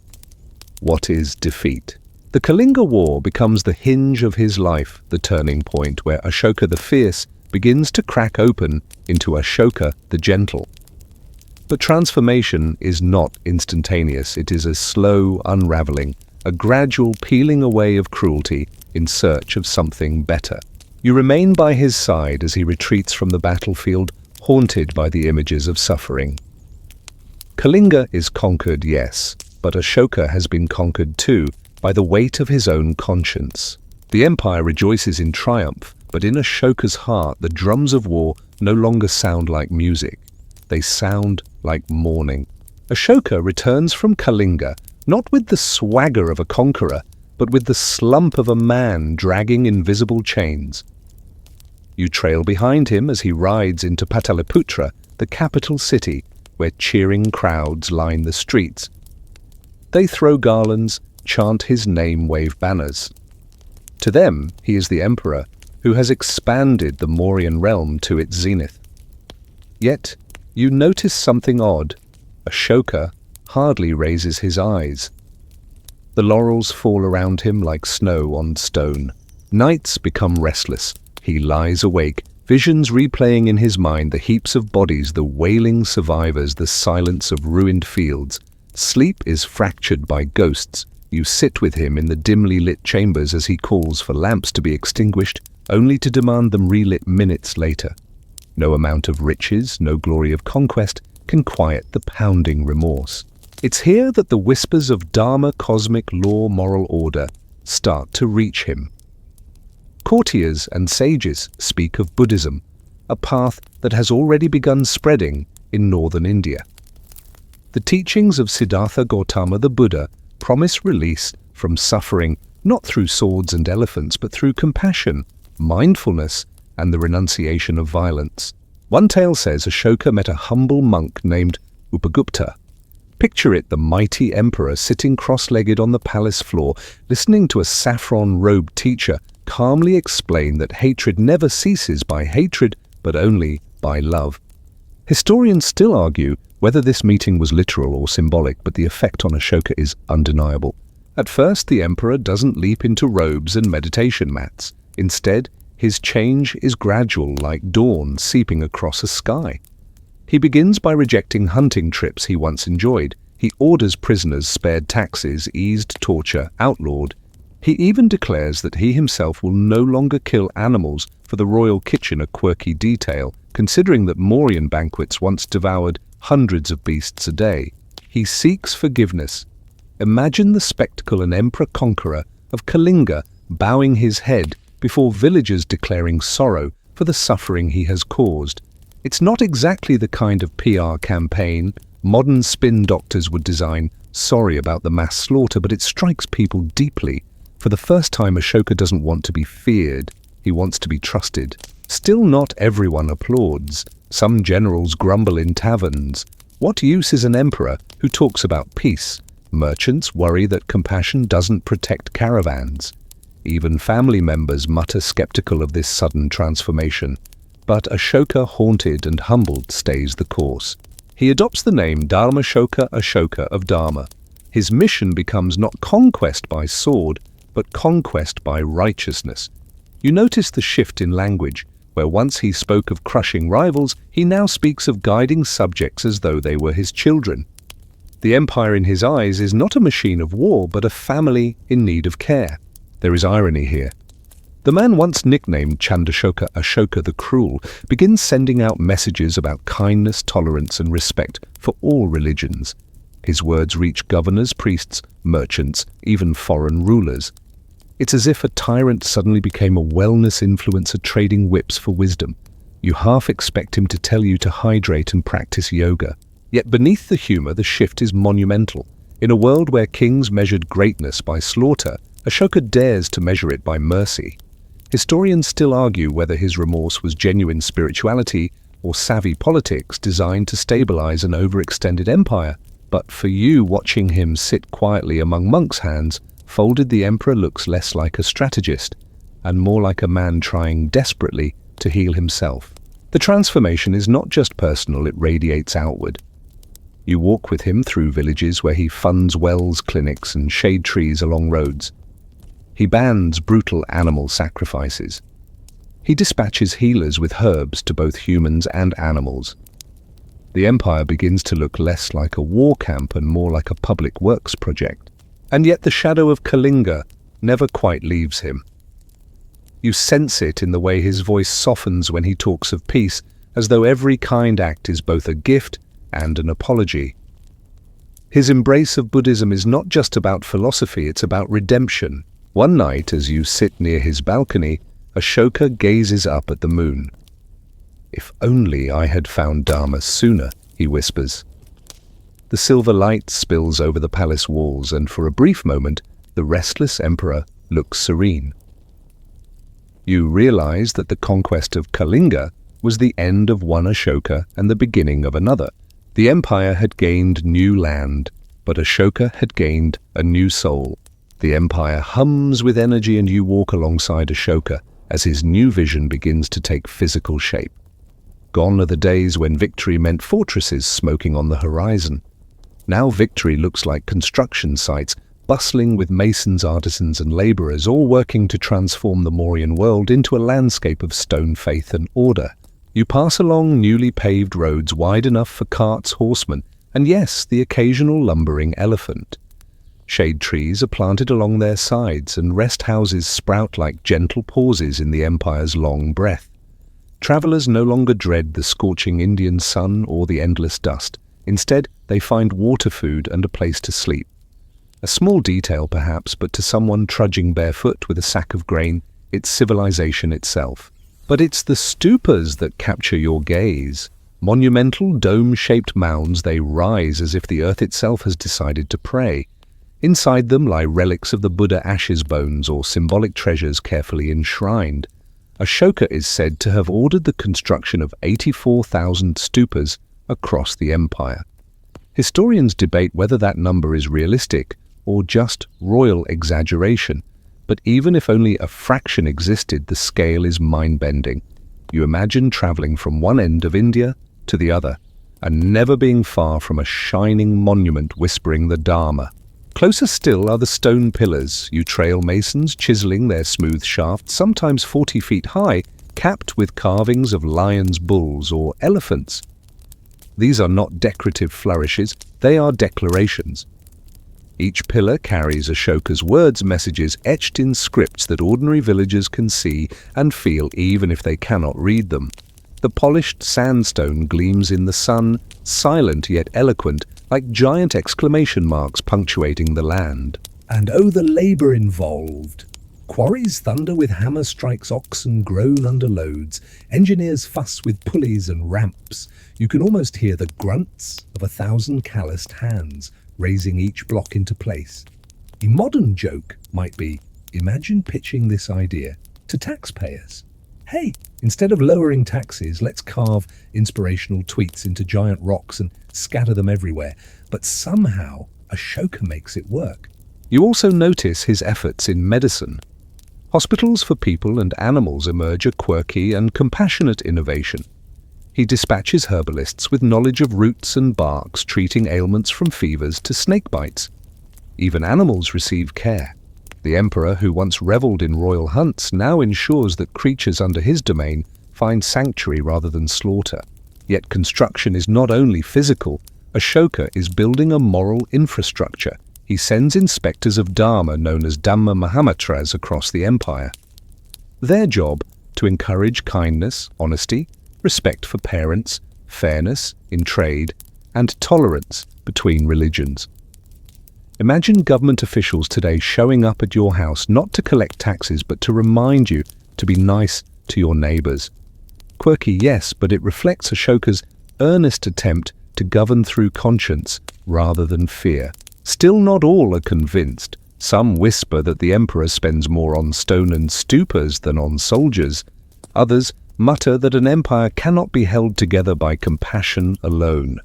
what is defeat?" The Kalinga War becomes the hinge of his life, the turning point where Ashoka the Fierce begins to crack open into Ashoka the Gentle. But transformation is not instantaneous. It is a slow unraveling, a gradual peeling away of cruelty in search of something better. You remain by his side as he retreats from the battlefield, haunted by the images of suffering. Kalinga is conquered, yes, but Ashoka has been conquered too by the weight of his own conscience. The empire rejoices in triumph, but in Ashoka's heart the drums of war no longer sound like music. They sound like mourning. Ashoka returns from Kalinga not with the swagger of a conqueror, but with the slump of a man dragging invisible chains. You trail behind him as he rides into Pataliputra, the capital city, where cheering crowds line the streets. They throw garlands, chant his name, wave banners. To them, he is the emperor who has expanded the Mauryan realm to its zenith. Yet, you notice something odd. Ashoka hardly raises his eyes. The laurels fall around him like snow on stone. Nights become restless. He lies awake, visions replaying in his mind the heaps of bodies, the wailing survivors, the silence of ruined fields. Sleep is fractured by ghosts. You sit with him in the dimly lit chambers as he calls for lamps to be extinguished, only to demand them relit minutes later. No amount of riches, no glory of conquest can quiet the pounding remorse. It's here that the whispers of Dharma, cosmic law, moral order start to reach him. Courtiers and sages speak of Buddhism, a path that has already begun spreading in northern India. The teachings of Siddhartha Gautama the Buddha promise release from suffering not through swords and elephants, but through compassion, mindfulness, and the renunciation of violence. One tale says Ashoka met a humble monk named Upagupta. Picture it, the mighty emperor sitting cross-legged on the palace floor, listening to a saffron-robed teacher calmly explain that hatred never ceases by hatred, but only by love. Historians still argue whether this meeting was literal or symbolic, but the effect on Ashoka is undeniable. At first, the emperor doesn't leap into robes and meditation mats. Instead, his change is gradual, like dawn seeping across a sky. He begins by rejecting hunting trips he once enjoyed. He orders prisoners spared taxes, eased torture, outlawed. He even declares that he himself will no longer kill animals for the royal kitchen, a quirky detail, considering that Mauryan banquets once devoured hundreds of beasts a day. He seeks forgiveness. Imagine the spectacle, an emperor-conqueror of Kalinga bowing his head before villagers declaring sorrow for the suffering he has caused. It's not exactly the kind of PR campaign modern spin doctors would design, sorry about the mass slaughter, but it strikes people deeply. For the first time, Ashoka doesn't want to be feared, he wants to be trusted. Still, not everyone applauds. Some generals grumble in taverns. What use is an emperor who talks about peace? Merchants worry that compassion doesn't protect caravans. Even family members mutter skeptical of this sudden transformation. But Ashoka, haunted and humbled, stays the course. He adopts the name Dharmashoka, Ashoka of Dharma. His mission becomes not conquest by sword, but conquest by righteousness. You notice the shift in language. Where once he spoke of crushing rivals, he now speaks of guiding subjects as though they were his children. The empire in his eyes is not a machine of war, but a family in need of care. There is irony here. The man once nicknamed Chandashoka Ashoka the Cruel begins sending out messages about kindness, tolerance, and respect for all religions. His words reach governors, priests, merchants, even foreign rulers. It's as if a tyrant suddenly became a wellness influencer trading whips for wisdom. You half expect him to tell you to hydrate and practice yoga. Yet beneath the humor, the shift is monumental. In a world where kings measured greatness by slaughter, Ashoka dares to measure it by mercy. Historians still argue whether his remorse was genuine spirituality or savvy politics designed to stabilize an overextended empire. But for you watching him sit quietly among monks' hands, folded, the emperor looks less like a strategist and more like a man trying desperately to heal himself. The transformation is not just personal, it radiates outward. You walk with him through villages where he funds wells, clinics, and shade trees along roads. He bans brutal animal sacrifices. He dispatches healers with herbs to both humans and animals. The empire begins to look less like a war camp and more like a public works project. And yet the shadow of Kalinga never quite leaves him. You sense it in the way his voice softens when he talks of peace, as though every kind act is both a gift and an apology. His embrace of Buddhism is not just about philosophy, it's about redemption. One night, as you sit near his balcony, Ashoka gazes up at the moon. "If only I had found Dharma sooner," he whispers. The silver light spills over the palace walls, and for a brief moment, the restless emperor looks serene. You realize that the conquest of Kalinga was the end of one Ashoka and the beginning of another. The empire had gained new land, but Ashoka had gained a new soul. The empire hums with energy, and you walk alongside Ashoka as his new vision begins to take physical shape. Gone are the days when victory meant fortresses smoking on the horizon. Now victory looks like construction sites, bustling with masons, artisans, and laborers, all working to transform the Mauryan world into a landscape of stone faith and order. You pass along newly paved roads wide enough for carts, horsemen, and yes, the occasional lumbering elephant. Shade trees are planted along their sides, and rest houses sprout like gentle pauses in the empire's long breath. Travelers no longer dread the scorching Indian sun or the endless dust. Instead, they find water, food, and a place to sleep. A small detail perhaps, but to someone trudging barefoot with a sack of grain, it's civilization itself. But it's the stupas that capture your gaze. Monumental, dome-shaped mounds, they rise as if the earth itself has decided to pray. Inside them lie relics of the Buddha ashes bones or symbolic treasures carefully enshrined. Ashoka is said to have ordered the construction of 84,000 stupas across the empire. Historians debate whether that number is realistic or just royal exaggeration, but even if only a fraction existed, the scale is mind-bending. You imagine traveling from one end of India to the other, and never being far from a shining monument whispering the Dharma. Closer still are the stone pillars. You trail masons chiseling their smooth shafts, sometimes 40 feet high, capped with carvings of lions, bulls, or elephants. These are not decorative flourishes, they are declarations. Each pillar carries Ashoka's words, messages etched in scripts that ordinary villagers can see and feel even if they cannot read them. The polished sandstone gleams in the sun, silent yet eloquent, like giant exclamation marks punctuating the land. And oh, the labor involved! Quarries thunder with hammer strikes, oxen groan under loads, engineers fuss with pulleys and ramps. You can almost hear the grunts of 1,000 calloused hands, raising each block into place. A modern joke might be, imagine pitching this idea to taxpayers. Hey, instead of lowering taxes, let's carve inspirational tweets into giant rocks and scatter them everywhere. But somehow, Ashoka makes it work. You also notice his efforts in medicine. Hospitals for people and animals emerge a quirky and compassionate innovation. He dispatches herbalists with knowledge of roots and barks, treating ailments from fevers to snake bites. Even animals receive care. The emperor, who once reveled in royal hunts, now ensures that creatures under his domain find sanctuary rather than slaughter. Yet construction is not only physical. Ashoka is building a moral infrastructure. He sends inspectors of Dharma, known as Dhamma Mahamatras, across the empire. Their job to encourage kindness, honesty, respect for parents, fairness in trade, and tolerance between religions. Imagine government officials today showing up at your house not to collect taxes but to remind you to be nice to your neighbors. Quirky, yes, but it reflects Ashoka's earnest attempt to govern through conscience rather than fear. Still, not all are convinced. Some whisper that the emperor spends more on stone and stupas than on soldiers. Others mutter that an empire cannot be held together by compassion alone.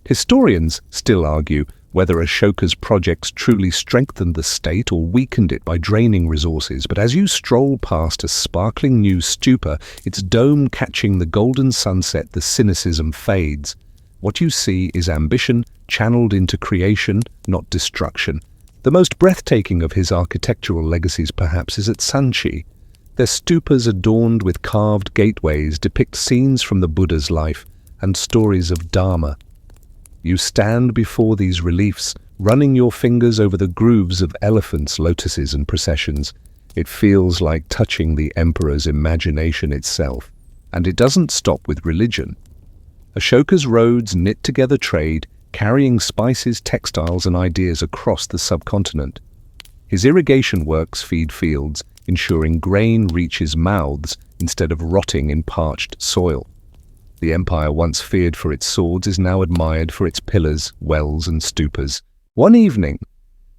Historians still argue whether Ashoka's projects truly strengthened the state or weakened it by draining resources, but as you stroll past a sparkling new stupa, its dome catching the golden sunset, the cynicism fades. What you see is ambition channeled into creation, not destruction. The most breathtaking of his architectural legacies perhaps is at Sanchi. Their stupas adorned with carved gateways depict scenes from the Buddha's life and stories of Dharma. You stand before these reliefs, running your fingers over the grooves of elephants, lotuses, and processions. It feels like touching the emperor's imagination itself. And it doesn't stop with religion. Ashoka's roads knit together trade, carrying spices, textiles, and ideas across the subcontinent. His irrigation works feed fields, ensuring grain reaches mouths instead of rotting in parched soil. The empire once feared for its swords is now admired for its pillars, wells, and stupas. One evening,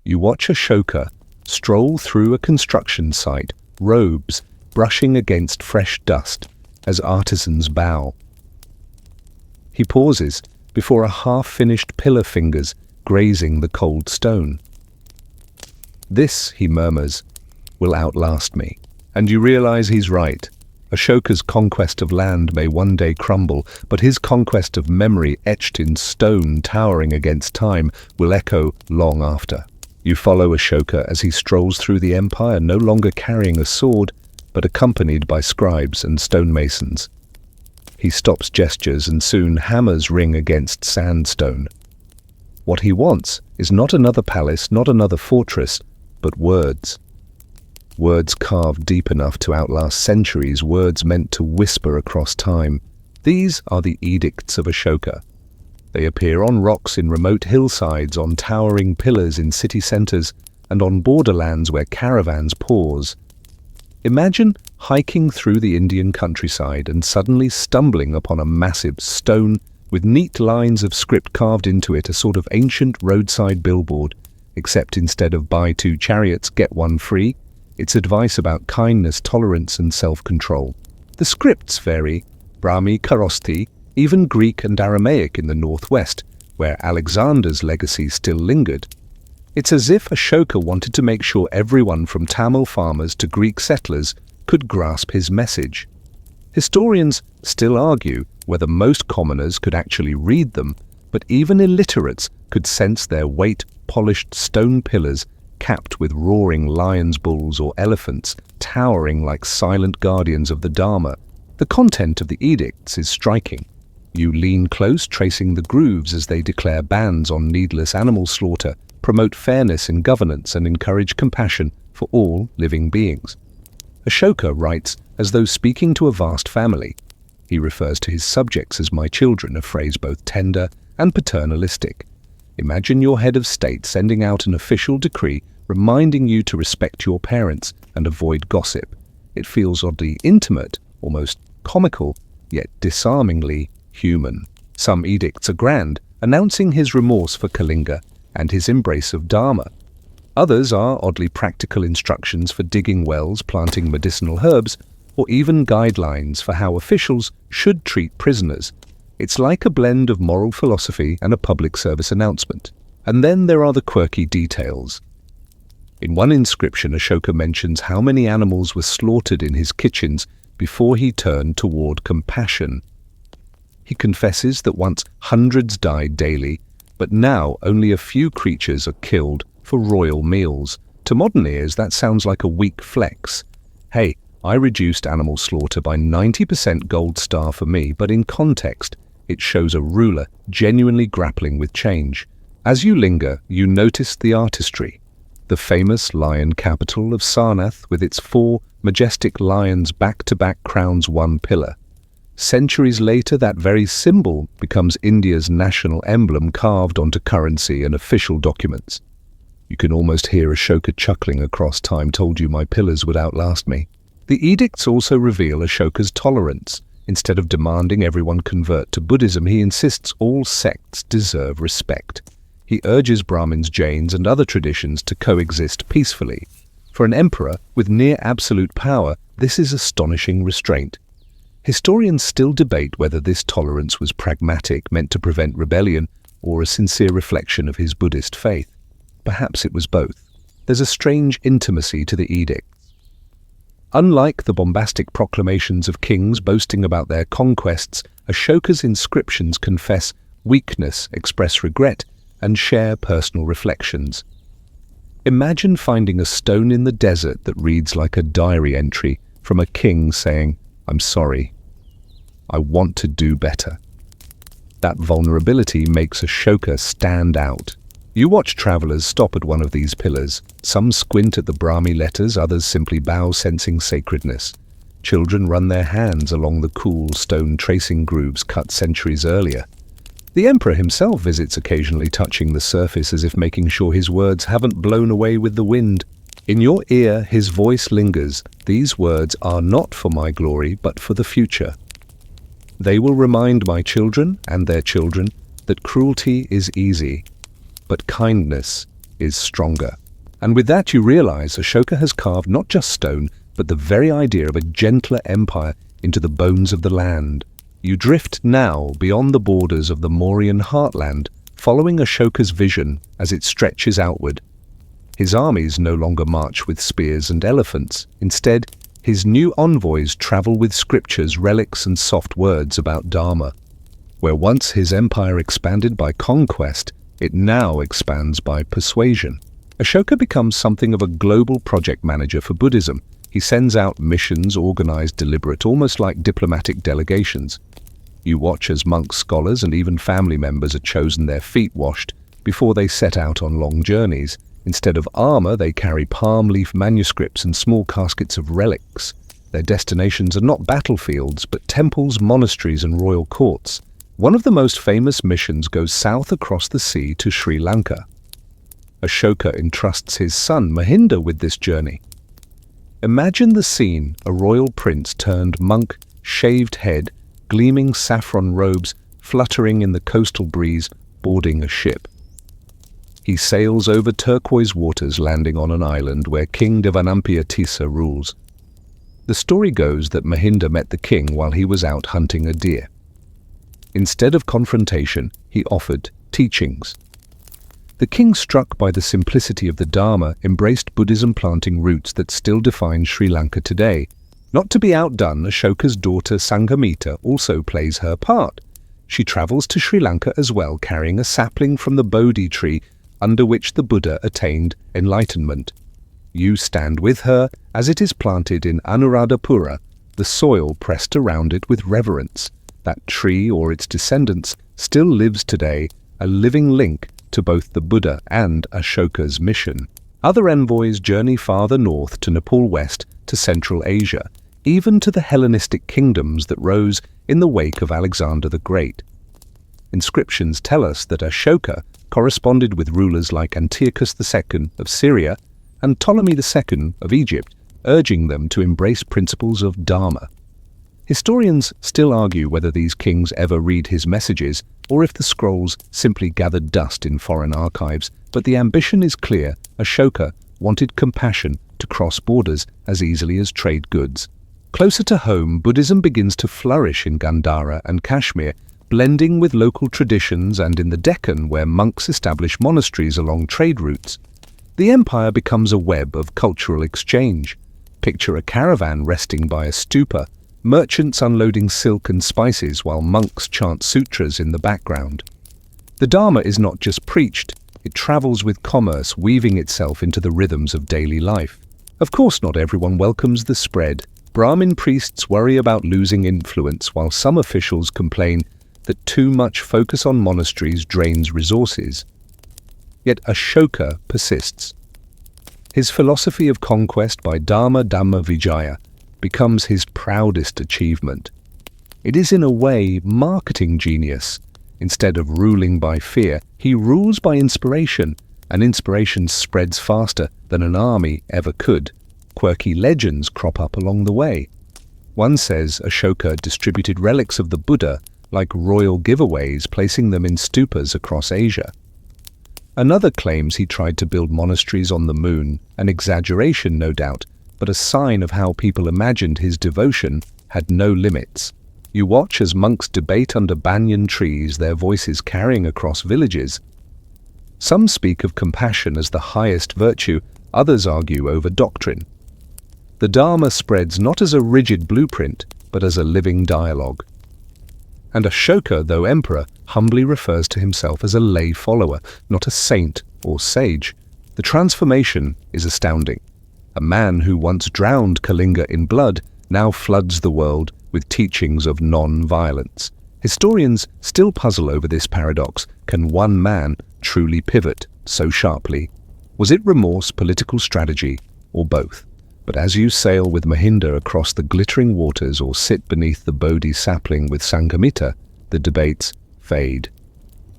you watch Ashoka stroll through a construction site, robes brushing against fresh dust as artisans bow. He pauses before a half-finished pillar fingers grazing the cold stone. "This," he murmurs, "will outlast me." And you realize he's right. Ashoka's conquest of land may one day crumble, but his conquest of memory etched in stone towering against time will echo long after. You follow Ashoka as he strolls through the empire, no longer carrying a sword, but accompanied by scribes and stonemasons. He stops gestures and soon hammers ring against sandstone. What he wants is not another palace, not another fortress, but words. Words carved deep enough to outlast centuries, words meant to whisper across time. These are the edicts of Ashoka. They appear on rocks in remote hillsides, on towering pillars in city centers, and on borderlands where caravans pause. Imagine hiking through the Indian countryside and suddenly stumbling upon a massive stone with neat lines of script carved into it, a sort of ancient roadside billboard, except instead of "buy 2 chariots, get 1 free," it's advice about kindness, tolerance, and self-control. The scripts vary: Brahmi, Kharosti, even Greek and Aramaic in the northwest, where Alexander's legacy still lingered. It's as if Ashoka wanted to make sure everyone from Tamil farmers to Greek settlers could grasp his message. Historians still argue whether most commoners could actually read them, but even illiterates could sense their weight-polished stone pillars capped with roaring lions, bulls, or elephants, towering like silent guardians of the Dharma. The content of the edicts is striking. You lean close, tracing the grooves as they declare bans on needless animal slaughter, promote fairness in governance, and encourage compassion for all living beings. Ashoka writes as though speaking to a vast family. He refers to his subjects as "my children," a phrase both tender and paternalistic. Imagine your head of state sending out an official decree reminding you to respect your parents and avoid gossip. It feels oddly intimate, almost comical, yet disarmingly human. Some edicts are grand, announcing his remorse for Kalinga and his embrace of Dharma. Others are oddly practical instructions for digging wells, planting medicinal herbs, or even guidelines for how officials should treat prisoners. It's like a blend of moral philosophy and a public service announcement. And then there are the quirky details. In one inscription, Ashoka mentions how many animals were slaughtered in his kitchens before he turned toward compassion. He confesses that once hundreds died daily, but now only a few creatures are killed for royal meals. To modern ears, that sounds like a weak flex. Hey, I reduced animal slaughter by 90%, gold star for me, but in context, it shows a ruler genuinely grappling with change. As you linger, you notice the artistry. The famous lion capital of Sarnath, with its 4 majestic lions back-to-back, crowns one pillar. Centuries later, that very symbol becomes India's national emblem, carved onto currency and official documents. You can almost hear Ashoka chuckling across time. "Told you my pillars would outlast me." The edicts also reveal Ashoka's tolerance. Instead of demanding everyone convert to Buddhism, he insists all sects deserve respect. He urges Brahmins, Jains, and other traditions to coexist peacefully. For an emperor with near absolute power, this is astonishing restraint. Historians still debate whether this tolerance was pragmatic, meant to prevent rebellion, or a sincere reflection of his Buddhist faith. Perhaps it was both. There's a strange intimacy to the edicts. Unlike the bombastic proclamations of kings boasting about their conquests, Ashoka's inscriptions confess weakness, express regret, and share personal reflections. Imagine finding a stone in the desert that reads like a diary entry from a king saying, "I'm sorry. I want to do better." That vulnerability makes Ashoka stand out. You watch travelers stop at one of these pillars. Some squint at the Brahmi letters, others simply bow, sensing sacredness. Children run their hands along the cool stone tracing grooves cut centuries earlier. The emperor himself visits occasionally, touching the surface as if making sure his words haven't blown away with the wind. In your ear, his voice lingers. These words are not for my glory, but for the future. They will remind my children and their children that cruelty is easy, but kindness is stronger. And with that you realize Ashoka has carved not just stone, but the very idea of a gentler empire into the bones of the land. You drift now beyond the borders of the Mauryan heartland, following Ashoka's vision as it stretches outward. His armies no longer march with spears and elephants. Instead, his new envoys travel with scriptures, relics, and soft words about Dharma. Where once his empire expanded by conquest, it now expands by persuasion. Ashoka becomes something of a global project manager for Buddhism. He sends out missions, organized, deliberate, almost like diplomatic delegations. You watch as monks, scholars, and even family members are chosen, their feet washed, before they set out on long journeys. Instead of armor, they carry palm leaf manuscripts and small caskets of relics. Their destinations are not battlefields, but temples, monasteries, and royal courts. One of the most famous missions goes south across the sea to Sri Lanka. Ashoka entrusts his son Mahinda with this journey. Imagine the scene: a royal prince turned monk, shaved head, gleaming saffron robes, fluttering in the coastal breeze, boarding a ship. He sails over turquoise waters, landing on an island where King Devanampiya Tissa rules. The story goes that Mahinda met the king while he was out hunting a deer. Instead of confrontation, he offered teachings. The king, struck by the simplicity of the Dharma, embraced Buddhism, planting roots that still define Sri Lanka today. Not to be outdone, Ashoka's daughter Sanghamita also plays her part. She travels to Sri Lanka as well, carrying a sapling from the Bodhi tree under which the Buddha attained enlightenment. You stand with her as it is planted in Anuradhapura, the soil pressed around it with reverence. That tree or its descendants still lives today, a living link to both the Buddha and Ashoka's mission. Other envoys journey farther north to Nepal, west to Central Asia, even to the Hellenistic kingdoms that rose in the wake of Alexander the Great. Inscriptions tell us that Ashoka corresponded with rulers like Antiochus II of Syria and Ptolemy II of Egypt, urging them to embrace principles of Dharma. Historians still argue whether these kings ever read his messages or if the scrolls simply gathered dust in foreign archives, but the ambition is clear: Ashoka wanted compassion to cross borders as easily as trade goods. Closer to home, Buddhism begins to flourish in Gandhara and Kashmir, blending with local traditions, and in the Deccan, where monks establish monasteries along trade routes. The empire becomes a web of cultural exchange. Picture a caravan resting by a stupa, merchants unloading silk and spices while monks chant sutras in the background. The Dharma is not just preached, it travels with commerce, weaving itself into the rhythms of daily life. Of course, not everyone welcomes the spread. Brahmin priests worry about losing influence, while some officials complain that too much focus on monasteries drains resources. Yet Ashoka persists. His philosophy of conquest by Dharma Dhamma Vijaya becomes his proudest achievement. It is in a way marketing genius. Instead of ruling by fear, he rules by inspiration, and inspiration spreads faster than an army ever could. Quirky legends crop up along the way. One says Ashoka distributed relics of the Buddha like royal giveaways, placing them in stupas across Asia. Another claims he tried to build monasteries on the moon, an exaggeration no doubt, but a sign of how people imagined his devotion had no limits. You watch as monks debate under banyan trees, their voices carrying across villages. Some speak of compassion as the highest virtue, others argue over doctrine. The Dharma spreads not as a rigid blueprint, but as a living dialogue. And Ashoka, though emperor, humbly refers to himself as a lay follower, not a saint or sage. The transformation is astounding. A man who once drowned Kalinga in blood now floods the world with teachings of non-violence. Historians still puzzle over this paradox. Can one man truly pivot so sharply? Was it remorse, political strategy, or both? But as you sail with Mahinda across the glittering waters or sit beneath the Bodhi sapling with Sanghamitta, the debates fade.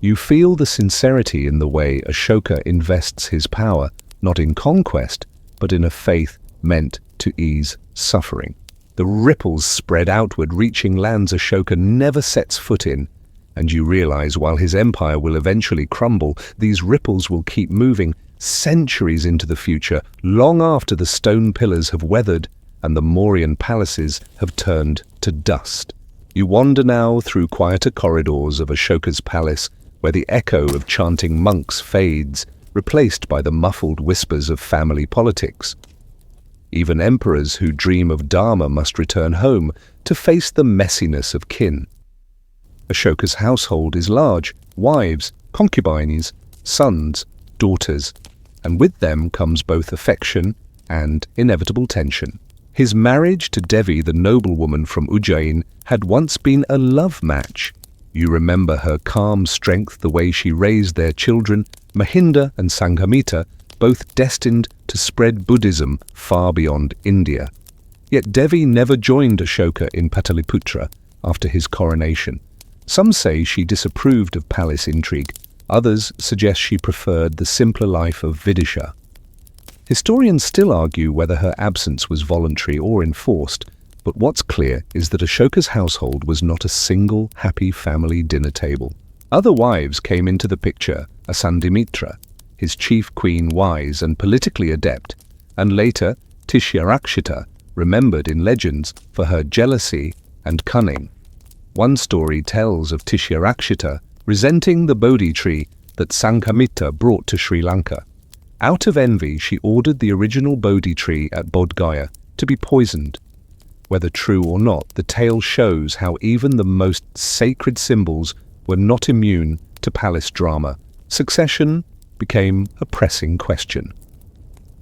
You feel the sincerity in the way Ashoka invests his power, not in conquest, but in a faith meant to ease suffering. The ripples spread outward, reaching lands Ashoka never sets foot in, and you realize while his empire will eventually crumble, these ripples will keep moving centuries into the future, long after the stone pillars have weathered and the Mauryan palaces have turned to dust. You wander now through quieter corridors of Ashoka's palace, where the echo of chanting monks fades, replaced by the muffled whispers of family politics. Even emperors who dream of Dharma must return home to face the messiness of kin. Ashoka's household is large: wives, concubines, sons, daughters, and with them comes both affection and inevitable tension. His marriage to Devi, the noblewoman from Ujjain, had once been a love match. You remember her calm strength, the way she raised their children, Mahinda and Sanghamitta, both destined to spread Buddhism far beyond India. Yet Devi never joined Ashoka in Pataliputra after his coronation. Some say she disapproved of palace intrigue. Others suggest she preferred the simpler life of Vidisha. Historians still argue whether her absence was voluntary or enforced, but what's clear is that Ashoka's household was not a single happy family dinner table. Other wives came into the picture: Asandimitra, his chief queen, wise and politically adept, and later Tishyarakshita, remembered in legends for her jealousy and cunning. One story tells of Tishyarakshita resenting the Bodhi tree that Sanghamitta brought to Sri Lanka. Out of envy, she ordered the original Bodhi tree at Bodh Gaya to be poisoned. Whether true or not, the tale shows how even the most sacred symbols were not immune to palace drama. Succession became a pressing question.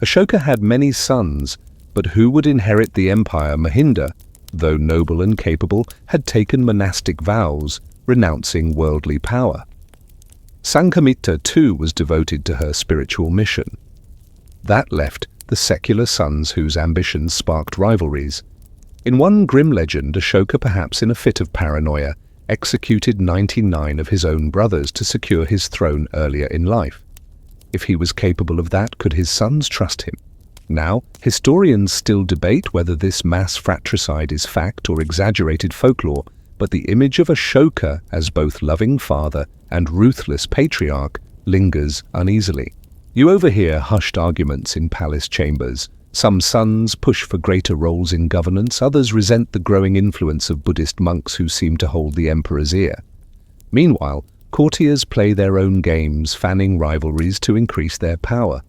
Ashoka had many sons, but who would inherit the empire? Mahinda, though noble and capable, had taken monastic vows, renouncing worldly power. Sanghamitta too was devoted to her spiritual mission. That left the secular sons whose ambitions sparked rivalries. In one grim legend, Ashoka, perhaps in a fit of paranoia, executed 99 of his own brothers to secure his throne earlier in life. If he was capable of that, could his sons trust him? Now, historians still debate whether this mass fratricide is fact or exaggerated folklore, but the image of Ashoka as both loving father and ruthless patriarch lingers uneasily. You overhear hushed arguments in palace chambers. Some sons push for greater roles in governance, others resent the growing influence of Buddhist monks who seem to hold the emperor's ear. Meanwhile, courtiers play their own games, fanning rivalries to increase their power.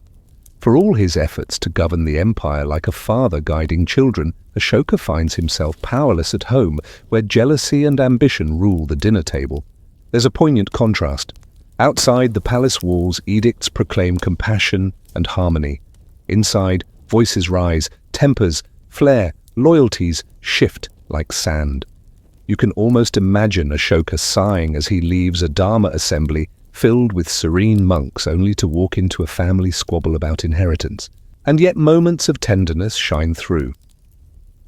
For all his efforts to govern the empire like a father guiding children, Ashoka finds himself powerless at home, where jealousy and ambition rule the dinner table. There's a poignant contrast. Outside the palace walls, edicts proclaim compassion and harmony. Inside, voices rise, tempers flare, loyalties shift like sand. You can almost imagine Ashoka sighing as he leaves a Dharma assembly filled with serene monks, only to walk into a family squabble about inheritance. And yet moments of tenderness shine through.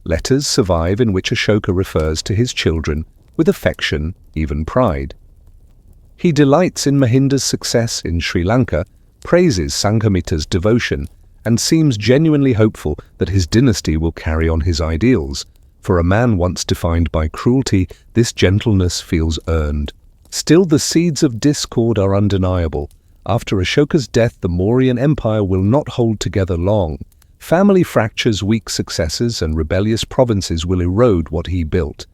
Letters survive in which Ashoka refers to his children with affection, even pride. He delights in Mahinda's success in Sri Lanka, praises Sanghamitta's devotion, and seems genuinely hopeful that his dynasty will carry on his ideals. For a man once defined by cruelty, this gentleness feels earned. Still, the seeds of discord are undeniable. After Ashoka's death, the Mauryan Empire will not hold together long. Family fractures, weak successors, and rebellious provinces will erode what he built.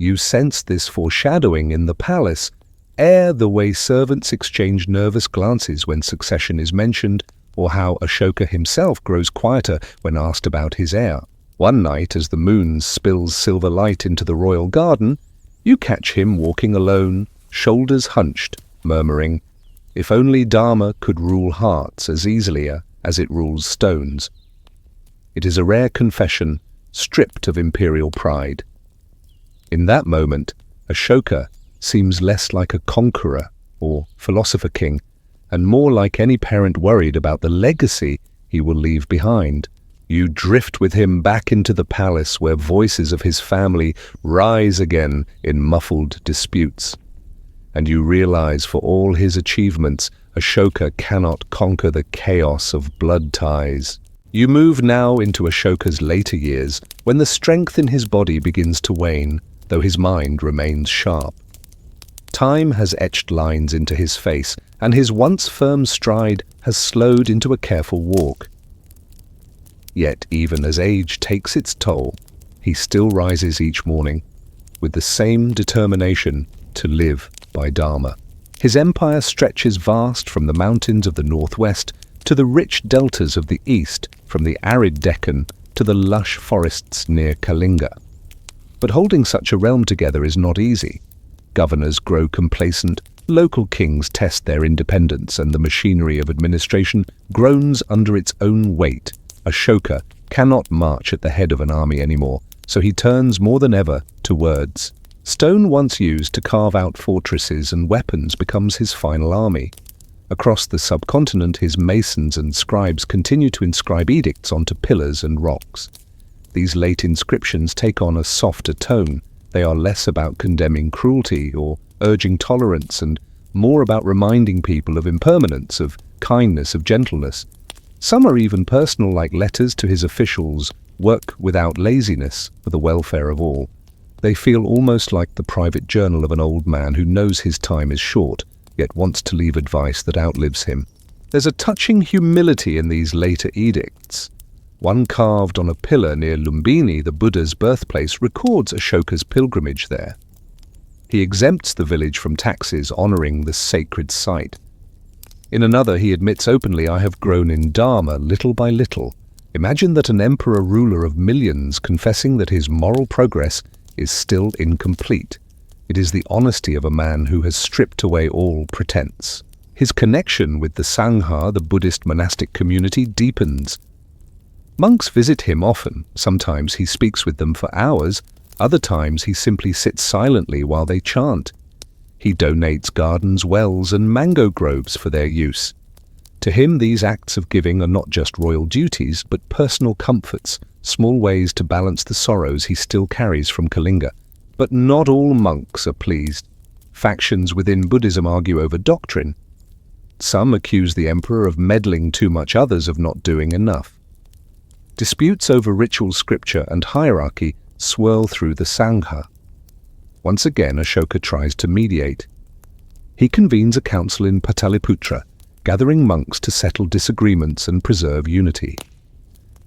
You sense this foreshadowing in the palace, the way servants exchange nervous glances when succession is mentioned, or how Ashoka himself grows quieter when asked about his heir. One night, as the moon spills silver light into the royal garden, you catch him walking alone, shoulders hunched, murmuring, "If only Dharma could rule hearts as easily as it rules stones." It is a rare confession, stripped of imperial pride. In that moment, Ashoka seems less like a conqueror or philosopher king, and more like any parent worried about the legacy he will leave behind. You drift with him back into the palace where voices of his family rise again in muffled disputes. And you realize for all his achievements, Ashoka cannot conquer the chaos of blood ties. You move now into Ashoka's later years, when the strength in his body begins to wane, though his mind remains sharp. Time has etched lines into his face, and his once firm stride has slowed into a careful walk. Yet even as age takes its toll, he still rises each morning with the same determination to live by Dharma. His empire stretches vast from the mountains of the northwest to the rich deltas of the east, from the arid Deccan to the lush forests near Kalinga. But holding such a realm together is not easy. Governors grow complacent, local kings test their independence, and the machinery of administration groans under its own weight. Ashoka cannot march at the head of an army anymore, so he turns more than ever to words. Stone once used to carve out fortresses and weapons becomes his final army. Across the subcontinent, his masons and scribes continue to inscribe edicts onto pillars and rocks. These late inscriptions take on a softer tone. They are less about condemning cruelty or urging tolerance, and more about reminding people of impermanence, of kindness, of gentleness. Some are even personal, like letters to his officials, "Work without laziness for the welfare of all." They feel almost like the private journal of an old man who knows his time is short, yet wants to leave advice that outlives him. There's a touching humility in these later edicts. One carved on a pillar near Lumbini, the Buddha's birthplace, records Ashoka's pilgrimage there. He exempts the village from taxes, honoring the sacred site. In another, he admits openly, "I have grown in Dharma little by little." Imagine that an emperor ruler of millions confessing that his moral progress is still incomplete. It is the honesty of a man who has stripped away all pretense. His connection with the Sangha, the Buddhist monastic community, deepens. Monks visit him often. Sometimes he speaks with them for hours, other times he simply sits silently while they chant. He donates gardens, wells, and mango groves for their use. To him, these acts of giving are not just royal duties, but personal comforts, small ways to balance the sorrows he still carries from Kalinga. But not all monks are pleased. Factions within Buddhism argue over doctrine. Some accuse the emperor of meddling too much, others of not doing enough. Disputes over ritual scripture and hierarchy swirl through the Sangha. Once again, Ashoka tries to mediate. He convenes a council in Pataliputra, gathering monks to settle disagreements and preserve unity.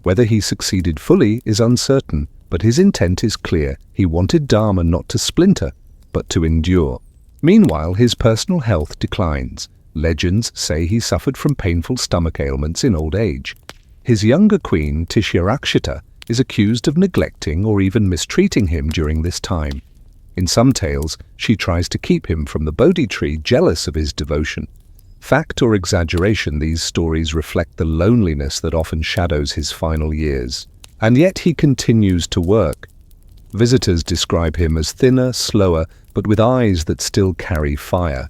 Whether he succeeded fully is uncertain, but his intent is clear. He wanted Dharma not to splinter, but to endure. Meanwhile, his personal health declines. Legends say he suffered from painful stomach ailments in old age. His younger queen, Tishyarakshita, is accused of neglecting or even mistreating him during this time. In some tales, she tries to keep him from the Bodhi tree, jealous of his devotion. Fact or exaggeration, these stories reflect the loneliness that often shadows his final years. And yet he continues to work. Visitors describe him as thinner, slower, but with eyes that still carry fire.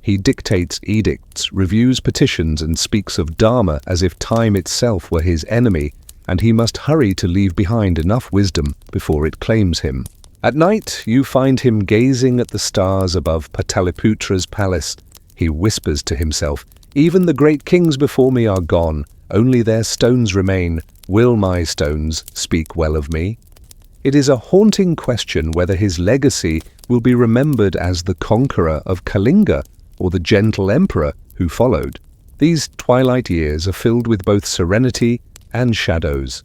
He dictates edicts, reviews petitions, and speaks of Dharma as if time itself were his enemy, and he must hurry to leave behind enough wisdom before it claims him. At night, you find him gazing at the stars above Pataliputra's palace. He whispers to himself, "Even the great kings before me are gone, only their stones remain. Will my stones speak well of me?" It is a haunting question whether his legacy will be remembered as the conqueror of Kalinga or the gentle emperor who followed. These twilight years are filled with both serenity and shadows.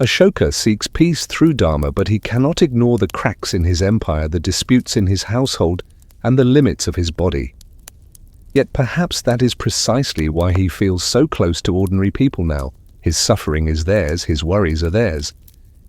Ashoka seeks peace through Dharma, but he cannot ignore the cracks in his empire, the disputes in his household, and the limits of his body. Yet perhaps that is precisely why he feels so close to ordinary people now. His suffering is theirs, his worries are theirs.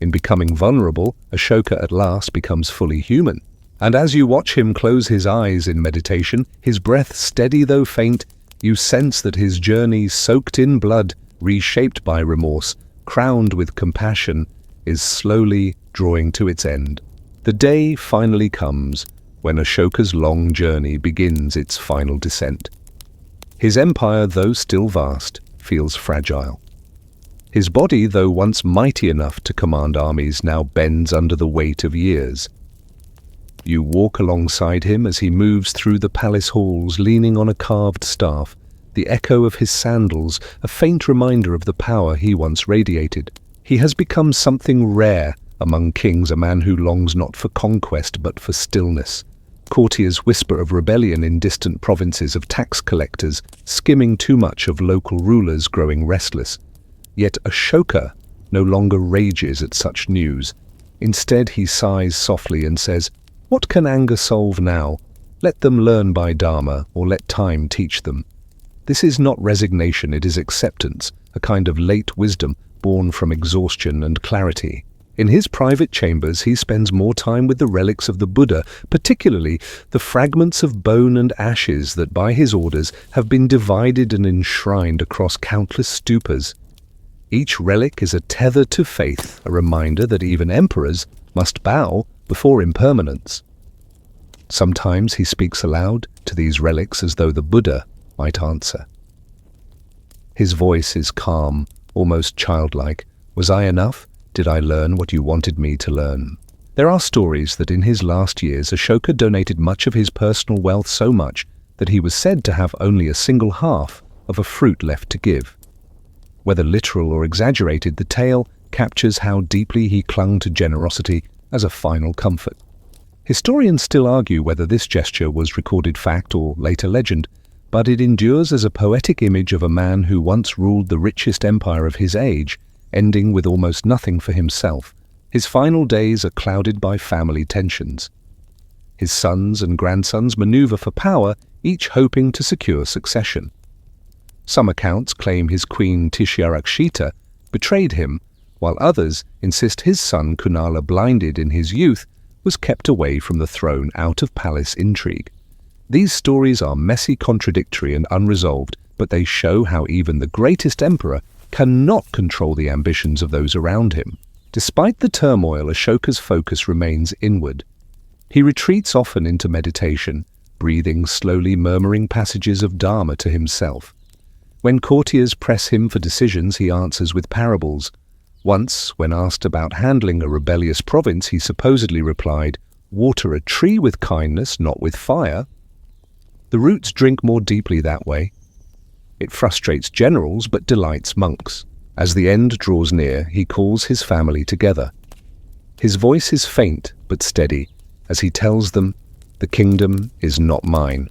In becoming vulnerable, Ashoka at last becomes fully human. And as you watch him close his eyes in meditation, his breath steady though faint, you sense that his journey, soaked in blood, reshaped by remorse, crowned with compassion, is slowly drawing to its end. The day finally comes when Ashoka's long journey begins its final descent. His empire, though still vast, feels fragile. His body, though once mighty enough to command armies, now bends under the weight of years. You walk alongside him as he moves through the palace halls, leaning on a carved staff, the echo of his sandals, a faint reminder of the power he once radiated. He has become something rare among kings, a man who longs not for conquest but for stillness. Courtiers whisper of rebellion in distant provinces, of tax collectors skimming too much, of local rulers growing restless. Yet Ashoka no longer rages at such news. Instead, he sighs softly and says, "What can anger solve now? Let them learn by Dharma, or let time teach them." This is not resignation, it is acceptance, a kind of late wisdom born from exhaustion and clarity. In his private chambers, he spends more time with the relics of the Buddha, particularly the fragments of bone and ashes that by his orders have been divided and enshrined across countless stupas. Each relic is a tether to faith, a reminder that even emperors must bow before impermanence. Sometimes he speaks aloud to these relics as though the Buddha might answer. His voice is calm, almost childlike. "Was I enough? Did I learn what you wanted me to learn?" There are stories that in his last years Ashoka donated much of his personal wealth, so much that he was said to have only a single half of a fruit left to give. Whether literal or exaggerated, the tale captures how deeply he clung to generosity as a final comfort. Historians still argue whether this gesture was recorded fact or later legend, but it endures as a poetic image of a man who once ruled the richest empire of his age, ending with almost nothing for himself. His final days are clouded by family tensions. His sons and grandsons maneuver for power, each hoping to secure succession. Some accounts claim his queen Tishyarakshita betrayed him, while others insist his son Kunala, blinded in his youth, was kept away from the throne out of palace intrigue. These stories are messy, contradictory, and unresolved, but they show how even the greatest emperor cannot control the ambitions of those around him. Despite the turmoil, Ashoka's focus remains inward. He retreats often into meditation, breathing slowly, murmuring passages of Dharma to himself. When courtiers press him for decisions, he answers with parables. Once, when asked about handling a rebellious province, he supposedly replied, "Water a tree with kindness, not with fire." The roots drink more deeply that way. It frustrates generals but delights monks. As the end draws near, he calls his family together. His voice is faint but steady as he tells them, "The kingdom is not mine.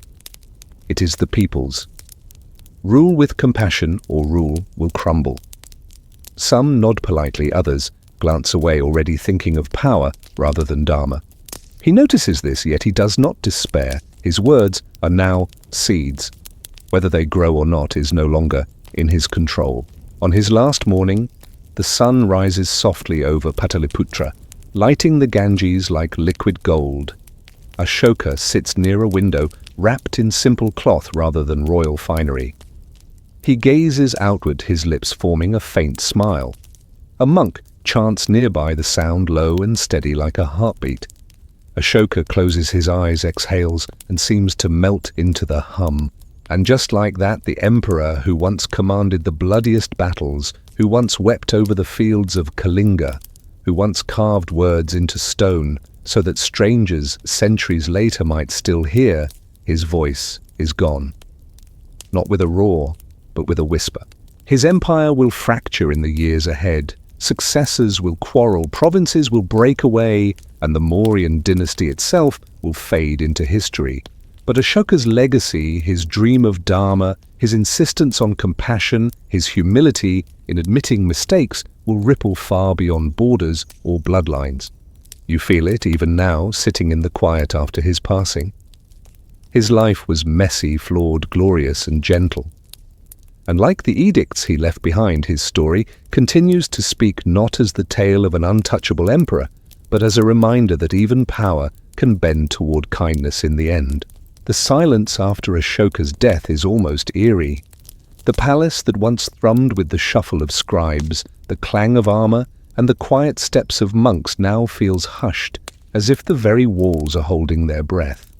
It is the people's. Rule with compassion or rule will crumble." Some nod politely, others glance away, already thinking of power rather than Dharma. He notices this, yet he does not despair. His words are now seeds. Whether they grow or not is no longer in his control. On his last morning, the sun rises softly over Pataliputra, lighting the Ganges like liquid gold. Ashoka sits near a window, wrapped in simple cloth rather than royal finery. He gazes outward, his lips forming a faint smile. A monk chants nearby, the sound low and steady like a heartbeat. Ashoka closes his eyes, exhales, and seems to melt into the hum. And just like that, the emperor who once commanded the bloodiest battles, who once wept over the fields of Kalinga, who once carved words into stone so that strangers centuries later might still hear, his voice is gone. Not with a roar, but with a whisper. His empire will fracture in the years ahead. Successors will quarrel, provinces will break away, and the Mauryan dynasty itself will fade into history. But Ashoka's legacy, his dream of Dharma, his insistence on compassion, his humility in admitting mistakes, will ripple far beyond borders or bloodlines. You feel it even now, sitting in the quiet after his passing. His life was messy, flawed, glorious, and gentle. And like the edicts he left behind, his story continues to speak not as the tale of an untouchable emperor, but as a reminder that even power can bend toward kindness in the end. The silence after Ashoka's death is almost eerie. The palace that once thrummed with the shuffle of scribes, the clang of armor, and the quiet steps of monks now feels hushed, as if the very walls are holding their breath.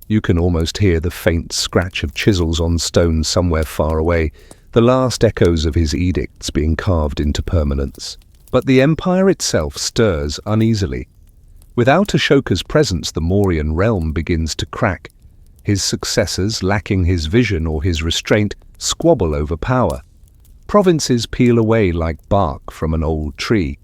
You can almost hear the faint scratch of chisels on stone somewhere far away, the last echoes of his edicts being carved into permanence. But the empire itself stirs uneasily. Without Ashoka's presence, the Mauryan realm begins to crack. His successors, lacking his vision or his restraint, squabble over power. Provinces peel away like bark from an old tree.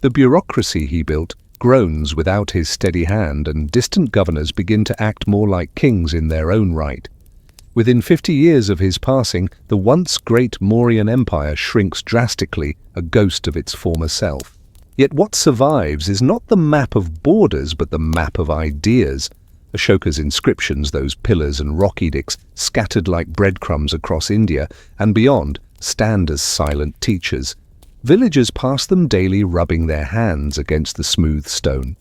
The bureaucracy he built groans without his steady hand, and distant governors begin to act more like kings in their own right. Within 50 years of his passing, the once great Mauryan Empire shrinks drastically, a ghost of its former self. Yet what survives is not the map of borders, but the map of ideas. Ashoka's inscriptions, those pillars and rock edicts, scattered like breadcrumbs across India and beyond, stand as silent teachers. Villagers pass them daily, rubbing their hands against the smooth stone.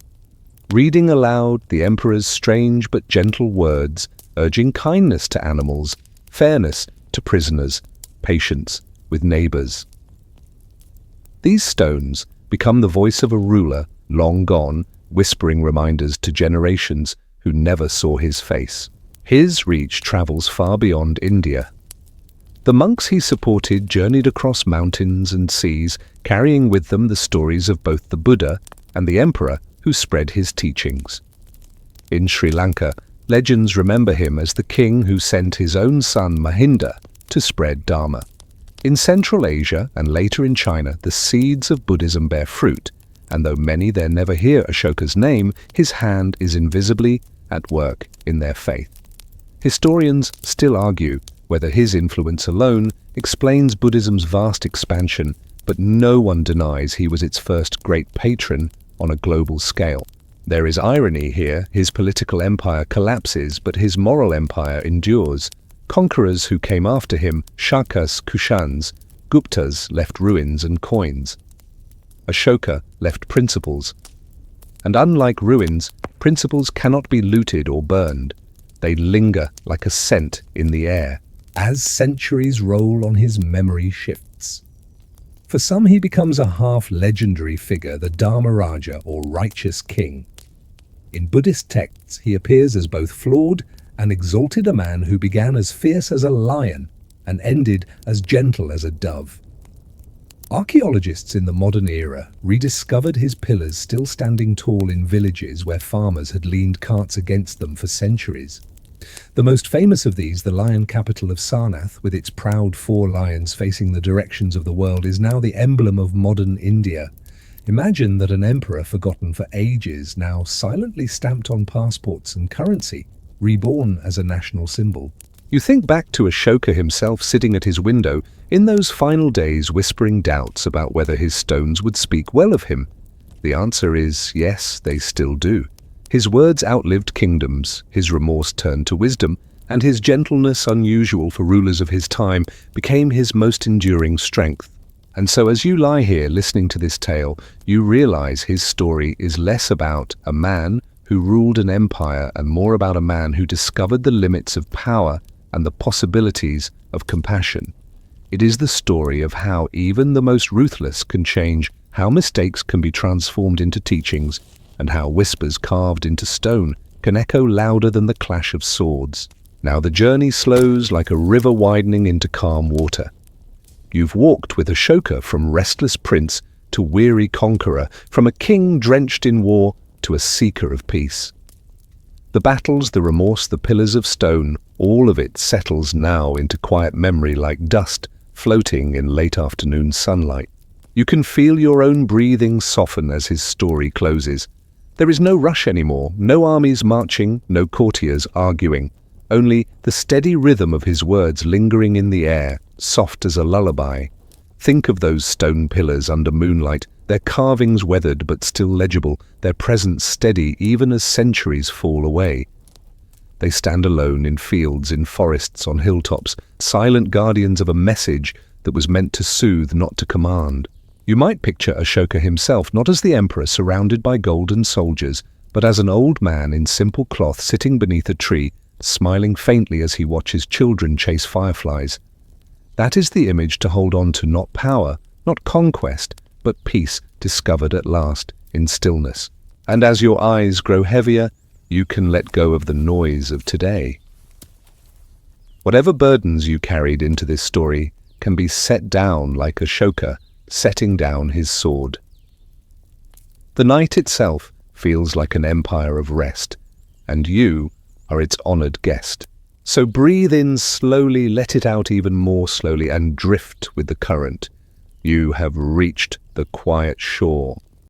Reading aloud the emperor's strange but gentle words, urging kindness to animals, fairness to prisoners, patience with neighbors. These stones become the voice of a ruler long gone, whispering reminders to generations who never saw his face. His reach travels far beyond India. The monks he supported journeyed across mountains and seas, carrying with them the stories of both the Buddha and the emperor who spread his teachings. In Sri Lanka, legends remember him as the king who sent his own son Mahinda to spread Dharma. In Central Asia and later in China, the seeds of Buddhism bear fruit, and though many there never hear Ashoka's name, his hand is invisibly at work in their faith. Historians still argue whether his influence alone explains Buddhism's vast expansion, but no one denies he was its first great patron on a global scale. There is irony here. His political empire collapses, but his moral empire endures. Conquerors who came after him, Shakas, Kushans, Guptas, left ruins and coins. Ashoka left principles. And unlike ruins, principles cannot be looted or burned. They linger like a scent in the air, as centuries roll on his memory shifts. For some he becomes a half-legendary figure, the Dharmaraja or righteous king. In Buddhist texts he appears as both flawed and exalted, a man who began as fierce as a lion and ended as gentle as a dove. Archaeologists in the modern era rediscovered his pillars still standing tall in villages where farmers had leaned carts against them for centuries. The most famous of these, the lion capital of Sarnath, with its proud 4 lions facing the directions of the world, is now the emblem of modern India. Imagine that an emperor forgotten for ages, now silently stamped on passports and currency, reborn as a national symbol. You think back to Ashoka himself sitting at his window in those final days, whispering doubts about whether his stones would speak well of him. The answer is yes, they still do. His words outlived kingdoms, his remorse turned to wisdom, and his gentleness, unusual for rulers of his time, became his most enduring strength. And so as you lie here listening to this tale, you realize his story is less about a man who ruled an empire and more about a man who discovered the limits of power and the possibilities of compassion. It is the story of how even the most ruthless can change, how mistakes can be transformed into teachings, and how whispers carved into stone can echo louder than the clash of swords. Now the journey slows like a river widening into calm water. You've walked with Ashoka from restless prince to weary conqueror, from a king drenched in war to a seeker of peace. The battles, the remorse, the pillars of stone, all of it settles now into quiet memory like dust floating in late afternoon sunlight. You can feel your own breathing soften as his story closes. There is no rush anymore, no armies marching, no courtiers arguing, only the steady rhythm of his words lingering in the air, soft as a lullaby. Think of those stone pillars under moonlight, their carvings weathered but still legible, their presence steady even as centuries fall away. They stand alone in fields, in forests, on hilltops, silent guardians of a message that was meant to soothe, not to command. You might picture Ashoka himself not as the emperor surrounded by golden soldiers, but as an old man in simple cloth sitting beneath a tree, smiling faintly as he watches children chase fireflies. That is the image to hold on to, not power, not conquest, but peace discovered at last in stillness. And as your eyes grow heavier, you can let go of the noise of today. Whatever burdens you carried into this story can be set down like Ashoka setting down his sword. The night itself feels like an empire of rest, and you are its honored guest. So breathe in slowly, let it out even more slowly, and drift with the current. You have reached the quiet shore.